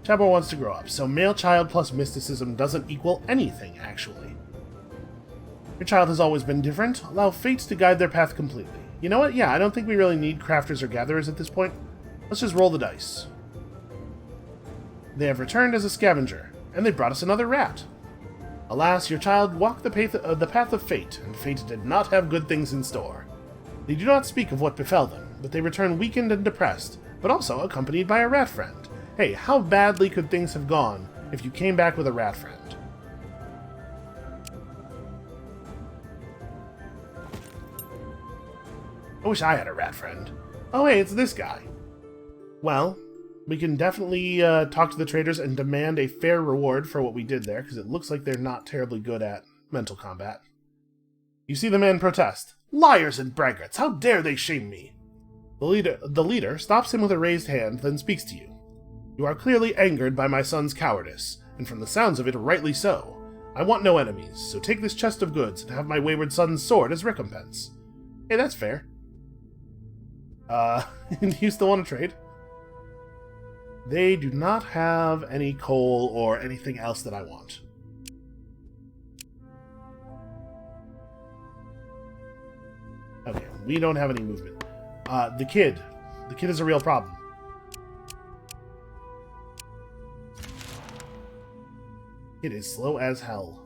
Tabor wants to grow up, so male child plus mysticism doesn't equal anything, actually. Your child has always been different. Allow fates to guide their path completely. You know what? Yeah, I don't think we really need crafters or gatherers at this point. Let's just roll the dice. They have returned as a scavenger, and they brought us another rat. Alas, your child walked the path of fate, and fate did not have good things in store. They do not speak of what befell them, but they return weakened and depressed, but also accompanied by a rat friend. Hey, how badly could things have gone if you came back with a rat friend? I wish I had a rat friend. Oh hey, it's this guy. Well, we can definitely talk to the traders and demand a fair reward for what we did there, because it looks like they're not terribly good at mental combat. You see the man protest. Liars and braggarts! How dare they shame me! The leader stops him with a raised hand, then speaks to you. You are clearly angered by my son's cowardice, and from the sounds of it, rightly so. I want no enemies, so take this chest of goods and have my wayward son's sword as recompense. Hey, that's fair. Do you still want to trade? They do not have any coal or anything else that I want. Okay, we don't have any movement. The kid. The kid is a real problem. It is slow as hell.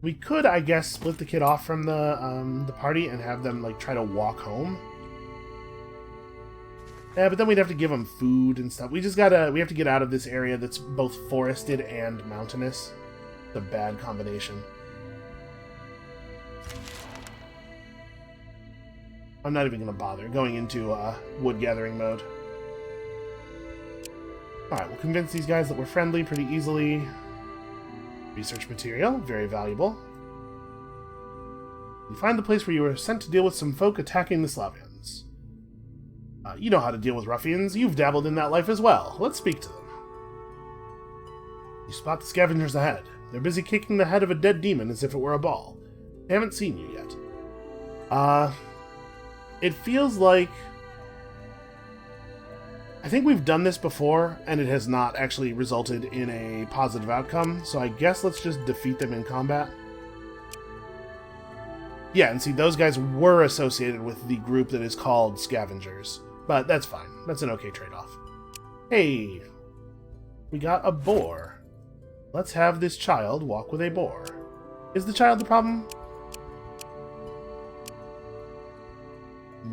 We could, I guess, split the kid off from the party and have them like try to walk home. Yeah, but then we'd have to give them food and stuff. We have to get out of this area that's both forested and mountainous. It's a bad combination. I'm not even going to bother going into wood gathering mode. Alright, we'll convince these guys that we're friendly pretty easily. Research material, very valuable. You find the place where you were sent to deal with some folk attacking the Slavians. You know how to deal with ruffians. You've dabbled in that life as well. Let's speak to them. You spot the scavengers ahead. They're busy kicking the head of a dead demon as if it were a ball. They haven't seen you yet. It feels like... I think we've done this before, and it has not actually resulted in a positive outcome, so I guess let's just defeat them in combat. Yeah, and see, those guys were associated with the group that is called Scavengers. But that's fine. That's an okay trade-off. Hey, we got a boar. Let's have this child walk with a boar. Is the child the problem?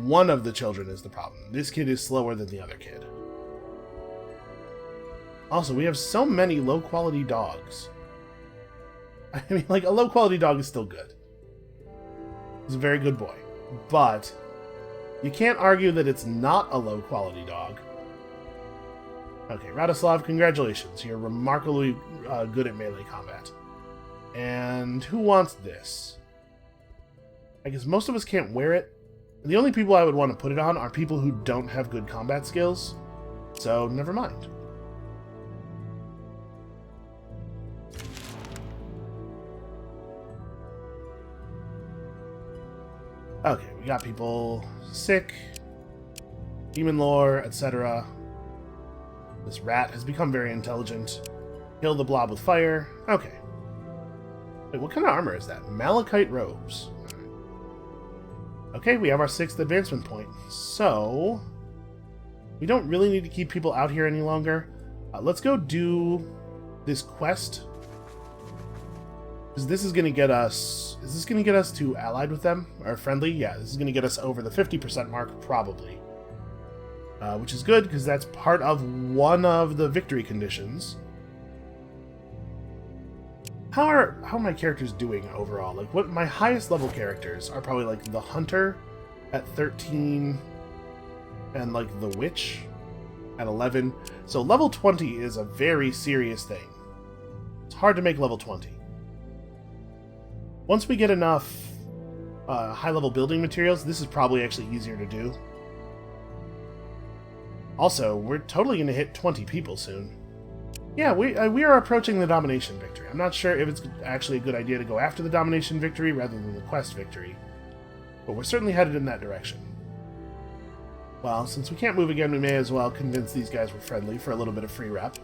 One of the children is the problem. This kid is slower than the other kid. Also, we have so many low-quality dogs. I mean, like, a low-quality dog is still good. He's a very good boy. But you can't argue that it's not a low-quality dog. Okay, Radoslav, congratulations. You're remarkably good at melee combat. And who wants this? I guess most of us can't wear it. The only people I would want to put it on are people who don't have good combat skills. So, never mind. Okay, we got people sick, demon lore, etc. This rat has become very intelligent. Kill the blob with fire. Okay. Wait, what kind of armor is that? Malachite robes. Okay, we have our 6th advancement point. So, we don't really need to keep people out here any longer. Let's go do this quest. Because this is going to get us... Is this going to get us to allied with them? Or friendly? Yeah, this is going to get us over the 50% mark, probably. Which is good, because that's part of one of the victory conditions. How are my characters doing overall? Like, what my highest level characters are probably like the Hunter at 13 and like the Witch at 11. So level 20 is a very serious thing. hard to make level 20. Once we get enough high-level building materials, this is probably actually easier to do. Also, we're totally going to hit 20 people soon. Yeah, we are approaching the domination victory. I'm not sure if it's actually a good idea to go after the domination victory rather than the quest victory, but we're certainly headed in that direction. Well, since we can't move again, we may as well convince these guys we're friendly for a little bit of free rep.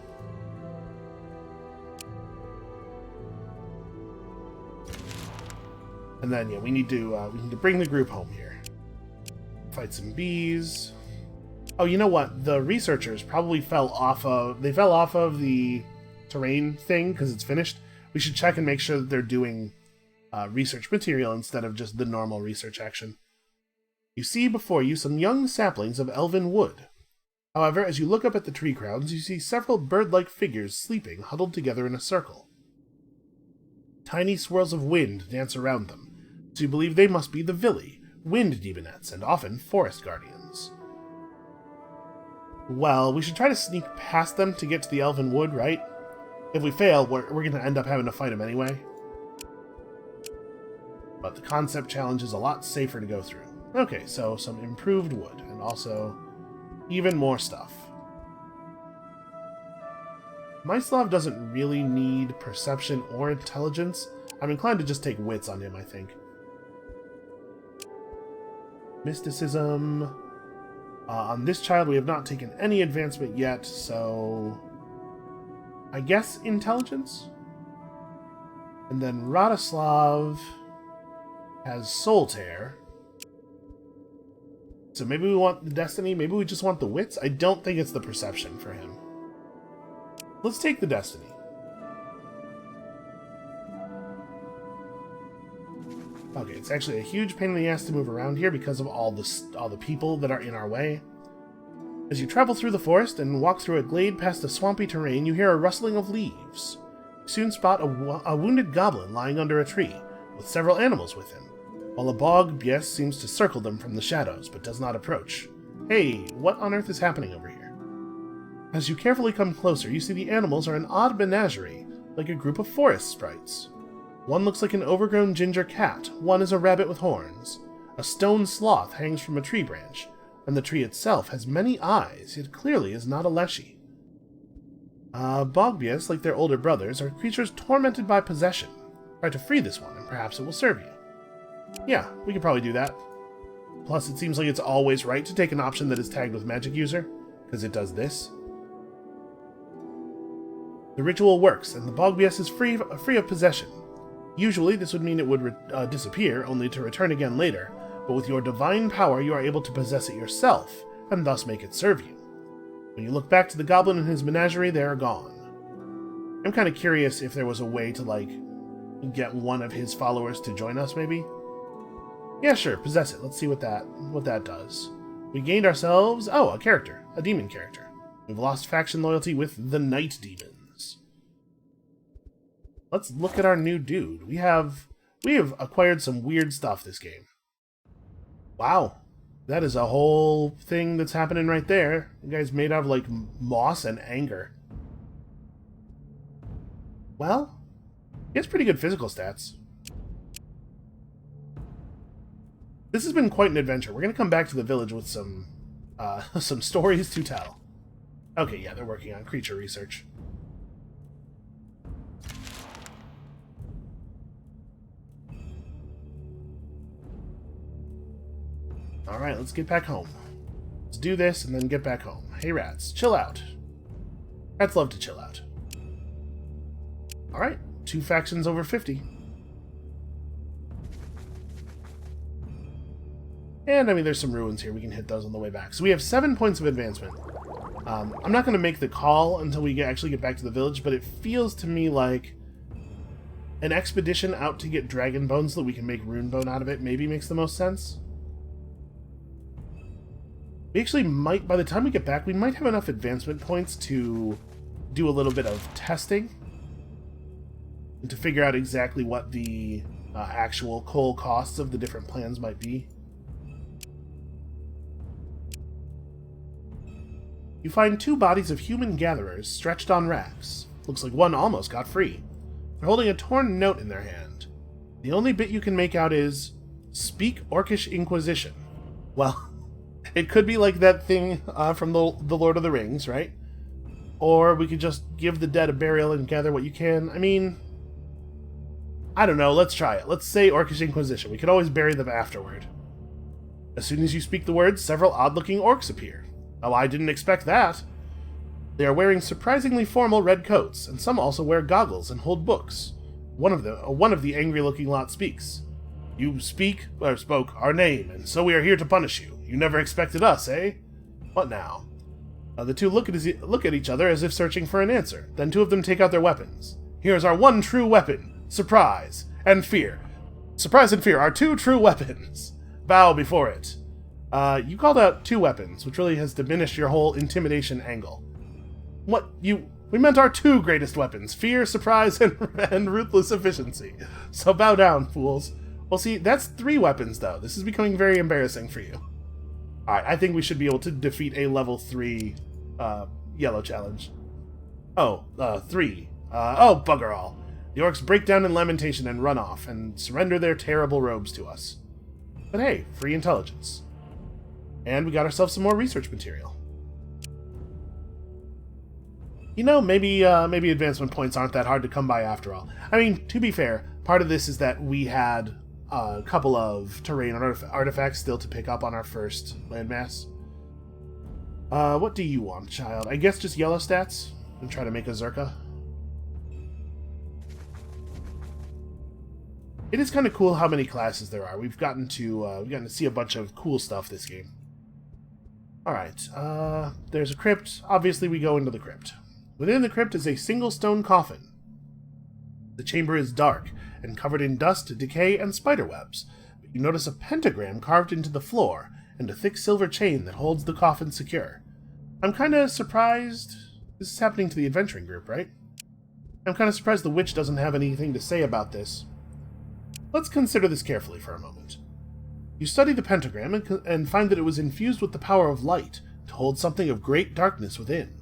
And then, yeah, we need to bring the group home here. Fight some bees. Oh, you know what? The researchers probably fell off of the terrain thing because it's finished. We should check and make sure that they're doing research material instead of just the normal research action. You see before you some young saplings of elven wood. However, as you look up at the tree crowns, you see several bird-like figures sleeping, huddled together in a circle. Tiny swirls of wind dance around them, so you believe they must be the Villi, wind demonettes, and often forest guardians. Well, we should try to sneak past them to get to the elven wood, right? If we fail, we're going to end up having to fight them anyway. But the concept challenge is a lot safer to go through. Okay, so some improved wood, and also even more stuff. Myslav doesn't really need perception or intelligence. I'm inclined to just take wits on him, I think. Mysticism. On this child, we have not taken any advancement yet, so I guess intelligence? And then Radoslav has Soul Tear. So maybe we want the Destiny, maybe we just want the Wits? I don't think it's the Perception for him. Let's take the Destiny. Okay, it's actually a huge pain in the ass to move around here because of all the people that are in our way. As you travel through the forest and walk through a glade past a swampy terrain, you hear a rustling of leaves. You soon spot a wounded goblin lying under a tree, with several animals with him, while a bog bies seems to circle them from the shadows, but does not approach. Hey, what on earth is happening over here? As you carefully come closer, you see the animals are an odd menagerie, like a group of forest sprites. One looks like an overgrown ginger cat, one is a rabbit with horns. A stone sloth hangs from a tree branch, and the tree itself has many eyes, yet clearly is not a leshy. Bogbias, like their older brothers, are creatures tormented by possession. Try to free this one, and perhaps it will serve you. Yeah, we could probably do that. Plus, it seems like it's always right to take an option that is tagged with magic user, because it does this. The ritual works, and the Bogbias is free of possession. Usually, this would mean it would disappear, only to return again later, but with your divine power, you are able to possess it yourself, and thus make it serve you. When you look back to the goblin and his menagerie, they are gone. I'm kind of curious if there was a way to, get one of his followers to join us, maybe? Yeah, sure, possess it. Let's see what that does. We gained ourselves, a character, a demon character. We've lost faction loyalty with the Night Demons. Let's look at our new dude. We have acquired some weird stuff this game. Wow. That is a whole thing that's happening right there. You guys made out of, moss and anger. Well, he has pretty good physical stats. This has been quite an adventure. We're going to come back to the village with some stories to tell. Okay, yeah, they're working on creature research. Alright, let's get back home. Let's do this and then get back home. Hey rats, chill out. Rats love to chill out. Alright, 2 factions over 50. And, there's some ruins here. We can hit those on the way back. So we have 7 points of advancement. I'm not going to make the call until we actually get back to the village, but it feels to me like an expedition out to get dragon bones so that we can make rune bone out of it maybe makes the most sense. We actually might, by the time we get back, we might have enough advancement points to do a little bit of testing and to figure out exactly what the actual coal costs of the different plans might be. You find 2 bodies of human gatherers stretched on racks. Looks like one almost got free. They're holding a torn note in their hand. The only bit you can make out is, "Speak Orcish Inquisition." Well, it could be like that thing from the Lord of the Rings, right? Or we could just give the dead a burial and gather what you can. I mean, I don't know, let's try it. Let's say Orcish Inquisition. We could always bury them afterward. As soon as you speak the words, several odd-looking orcs appear. Oh, I didn't expect that. They are wearing surprisingly formal red coats, and some also wear goggles and hold books. One of the angry-looking lot speaks. "You spoke our name, and so we are here to punish you. You never expected us, eh? What now?" The two look at each other as if searching for an answer. Then two of them take out their weapons. "Here's our one true weapon. Surprise and fear. Surprise and fear are two true weapons. Bow before it." You called out two weapons, which really has diminished your whole intimidation angle. We meant our two greatest weapons, fear, surprise, and ruthless efficiency. So bow down, fools. Well, see, that's three weapons, though. This is becoming very embarrassing for you. Alright, I think we should be able to defeat a level 3 yellow challenge. 3. Oh, bugger all. The orcs break down in lamentation and run off, and surrender their terrible robes to us. But hey, free intelligence. And we got ourselves some more research material. You know, maybe advancement points aren't that hard to come by after all. I mean, to be fair, part of this is that we had a couple of terrain artifacts still to pick up on our first landmass. What do you want, child? I guess just yellow stats? And try to make a Zerka? It is kind of cool how many classes there are. We've gotten to see a bunch of cool stuff this game. Alright, there's a crypt. Obviously we go into the crypt. Within the crypt is a single stone coffin. The chamber is dark and covered in dust, decay, and spiderwebs, but you notice a pentagram carved into the floor and a thick silver chain that holds the coffin secure. I'm kind of surprised. This is happening to the adventuring group, right? I'm kind of surprised the witch doesn't have anything to say about this. Let's consider this carefully for a moment. You study the pentagram and find that it was infused with the power of light to hold something of great darkness within.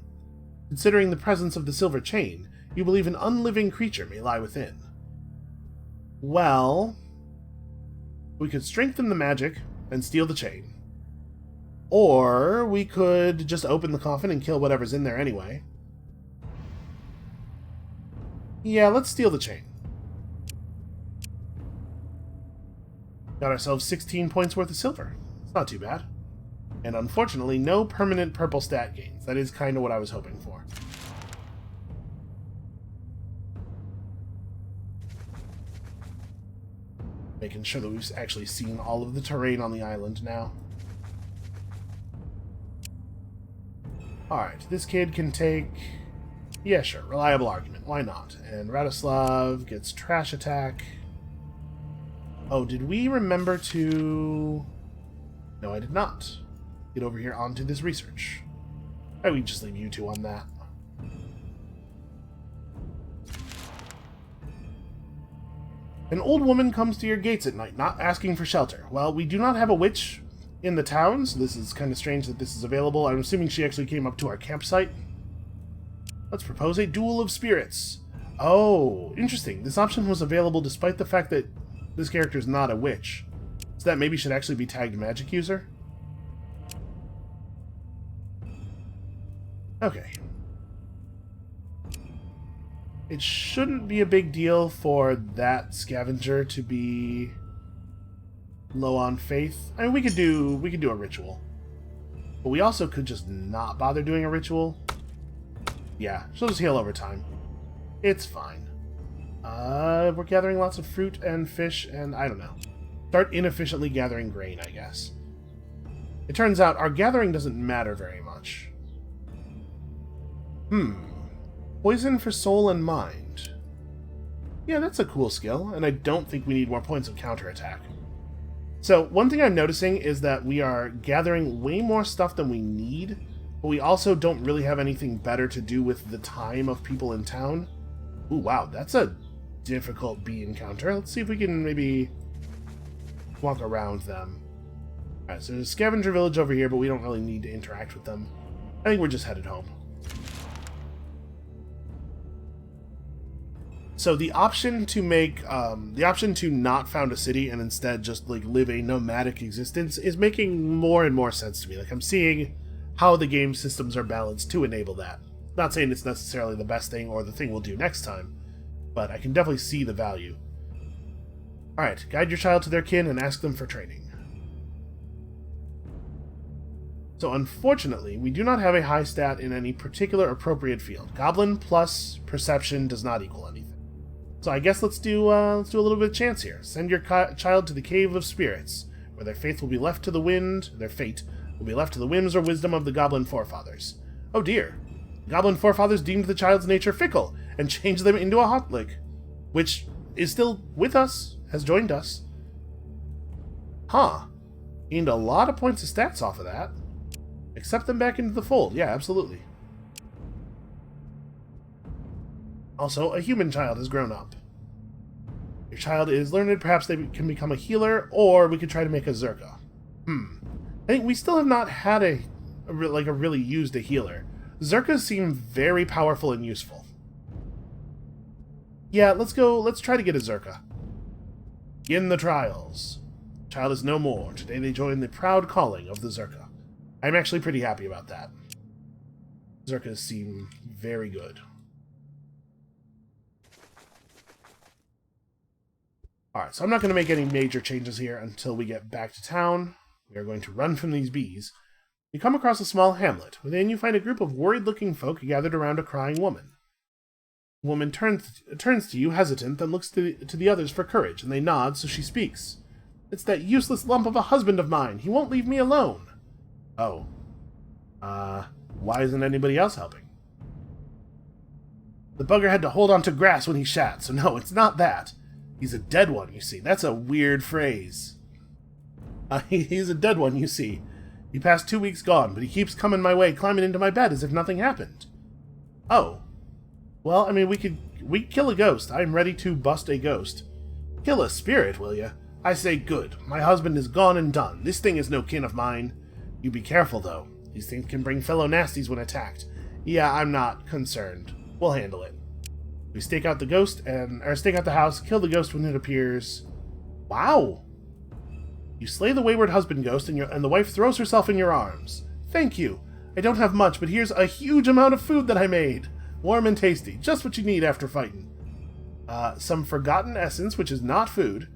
Considering the presence of the silver chain, you believe an unliving creature may lie within. Well, we could strengthen the magic and steal the chain. Or we could just open the coffin and kill whatever's in there anyway. Yeah, let's steal the chain. Got ourselves 16 points worth of silver. It's not too bad. And unfortunately, no permanent purple stat gains. That is kind of what I was hoping for. Making sure that we've actually seen all of the terrain on the island now. Alright, this kid can take... Yeah, sure, reliable argument. Why not? And Radoslav gets trash attack. Oh, did we remember to... No, I did not. Get over here onto this research. I would just leave you two on that. An old woman comes to your gates at night, not asking for shelter. Well, we do not have a witch in the town, so this is kind of strange that this is available. I'm assuming she actually came up to our campsite. Let's propose a Duel of Spirits. Oh, interesting. This option was available despite the fact that this character is not a witch. So that maybe should actually be tagged magic user? Okay. It shouldn't be a big deal for that scavenger to be low on faith. I mean, we could do a ritual. But we also could just not bother doing a ritual. Yeah, she'll just heal over time. It's fine. We're gathering lots of fruit and fish, and I don't know. Start inefficiently gathering grain, I guess. It turns out our gathering doesn't matter very much. Poison for soul and mind. Yeah, that's a cool skill, and I don't think we need more points of counterattack. So, one thing I'm noticing is that we are gathering way more stuff than we need, but we also don't really have anything better to do with the time of people in town. Ooh, wow, that's a difficult bee encounter. Let's see if we can maybe walk around them. Alright, so there's a scavenger village over here, but we don't really need to interact with them. I think we're just headed home. So the option to not found a city and instead just like live a nomadic existence is making more and more sense to me. Like I'm seeing how the game systems are balanced to enable that. Not saying it's necessarily the best thing or the thing we'll do next time, but I can definitely see the value. Alright, guide your child to their kin and ask them for training. So unfortunately, we do not have a high stat in any particular appropriate field. Goblin plus perception does not equal anything. So I guess let's do a little bit of chance here. Send your child to the Cave of Spirits, where their fate will be left to the whims or wisdom of the goblin forefathers. Oh dear. The goblin forefathers deemed the child's nature fickle and changed them into a hotlick, which is still with us, has joined us. Huh. Gained a lot of points of stats off of that. Accept them back into the fold. Yeah, absolutely. Also, a human child has grown up. Your child is learned. Perhaps they can become a healer, or we could try to make a Zerka. I think we still have not had a really used a healer. Zerkas seem very powerful and useful. Yeah, let's try to get a Zerka. In the trials. Child is no more. Today they join the proud calling of the Zerka. I'm actually pretty happy about that. Zerkas seem very good. Alright, so I'm not going to make any major changes here until we get back to town. We are going to run from these bees. You come across a small hamlet. Within you find a group of worried-looking folk gathered around a crying woman. The woman turns to you, hesitant, then looks to the others for courage, and they nod, so she speaks. It's that useless lump of a husband of mine. He won't leave me alone. Oh. Why isn't anybody else helping? The bugger had to hold on to grass when he shat, so no, it's not that. He's a dead one, you see. That's a weird phrase. He's a dead one, you see. He passed 2 weeks gone, but he keeps coming my way, climbing into my bed as if nothing happened. Oh. Well, I mean, we could kill a ghost. I'm ready to bust a ghost. Kill a spirit, will ya? I say good. My husband is gone and done. This thing is no kin of mine. You be careful, though. These things can bring fellow nasties when attacked. Yeah, I'm not concerned. We'll handle it. We stake out the house, kill the ghost when it appears. Wow! You slay the wayward husband ghost, and the wife throws herself in your arms. Thank you. I don't have much, but here's a huge amount of food that I made. Warm and tasty, just what you need after fighting. Some forgotten essence, which is not food.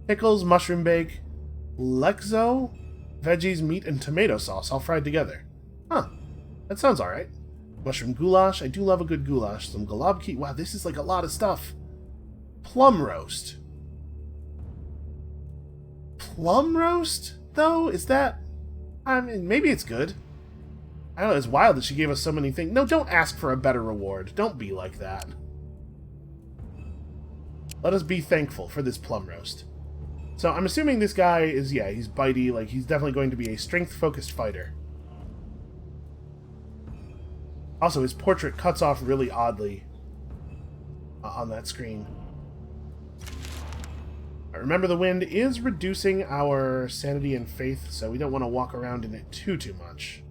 Pickles, mushroom bake, lexo, veggies, meat, and tomato sauce all fried together. Huh. That sounds alright. Mushroom goulash. I do love a good goulash. Some galabki. Wow, this is like a lot of stuff. Plum roast. Plum roast, though? Is that... I mean, maybe it's good. I don't know, it's wild that she gave us so many things. No, don't ask for a better reward. Don't be like that. Let us be thankful for this plum roast. So, I'm assuming this guy is, yeah, he's bitey. Like, he's definitely going to be a strength-focused fighter. Also, his portrait cuts off really oddly on that screen. Remember, the wind is reducing our sanity and faith, so we don't want to walk around in it too much.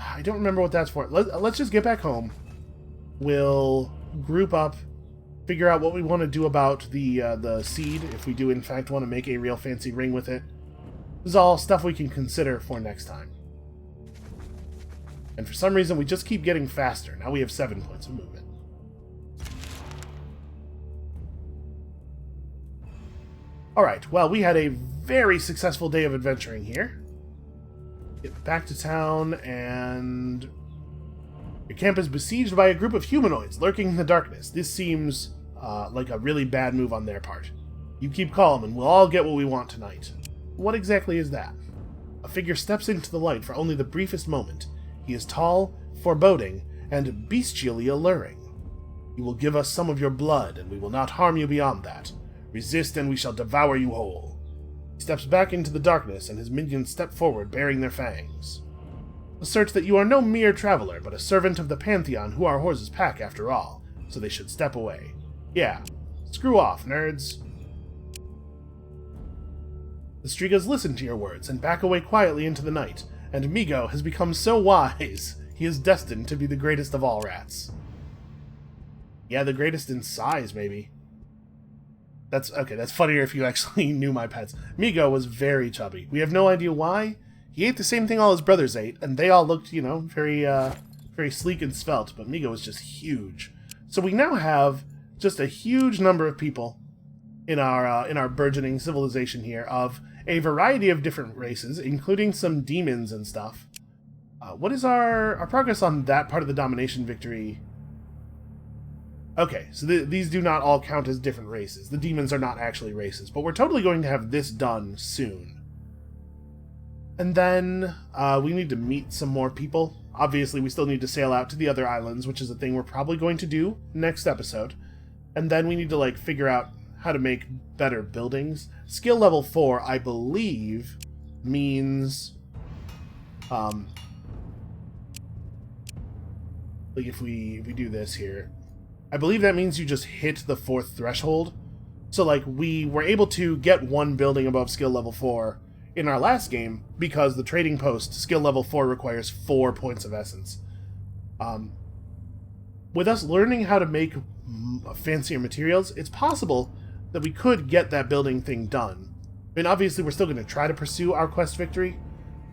I don't remember what that's for. Let's just get back home. We'll group up, figure out what we want to do about the seed, if we do in fact want to make a real fancy ring with it. This is all stuff we can consider for next time. And for some reason, we just keep getting faster. Now we have 7 points of movement. Alright, well, we had a very successful day of adventuring here. Get back to town, and... Your camp is besieged by a group of humanoids lurking in the darkness. This seems like a really bad move on their part. You keep calm, and we'll all get what we want tonight. What exactly is that? A figure steps into the light for only the briefest moment. He is tall, foreboding, and bestially alluring. You will give us some of your blood, and we will not harm you beyond that. Resist, and we shall devour you whole. He steps back into the darkness, and his minions step forward, bearing their fangs. Assert that you are no mere traveler, but a servant of the pantheon who our horses pack, after all, so they should step away. Yeah, screw off, nerds. The Strigas listen to your words, and back away quietly into the night, and Migo has become so wise, he is destined to be the greatest of all rats. Yeah, the greatest in size, maybe. That's okay, that's funnier if you actually knew my pets. Migo was very chubby. We have no idea why. He ate the same thing all his brothers ate, and they all looked, you know, very sleek and svelte, but Migo was just huge. So we now have just a huge number of people in our burgeoning civilization here of a variety of different races, including some demons and stuff. What is our progress on that part of the domination victory? Okay, so these do not all count as different races. The demons are not actually races, but we're totally going to have this done soon. And then we need to meet some more people. Obviously, we still need to sail out to the other islands, which is a thing we're probably going to do next episode. And then we need to, like, figure out how to make better buildings. Skill level 4, I believe, means... like, if we do this here... I believe that means you just hit the 4th threshold. So, like, we were able to get one building above skill level 4 in our last game because the trading post skill level 4 requires 4 points of essence. With us learning how to make fancier materials, it's possible that we could get that building thing done. I mean, obviously, we're still going to try to pursue our quest victory,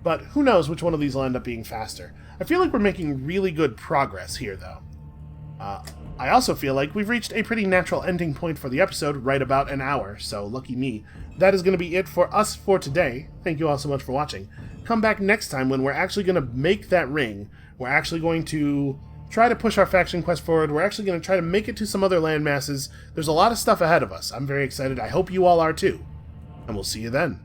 but who knows which one of these will end up being faster. I feel like we're making really good progress here, though. I also feel like we've reached a pretty natural ending point for the episode, right about an hour, so lucky me. That is going to be it for us for today. Thank you all so much for watching. Come back next time when we're actually going to make that ring. We're actually going to try to push our faction quest forward. We're actually going to try to make it to some other land masses. There's a lot of stuff ahead of us. I'm very excited. I hope you all are too. And we'll see you then.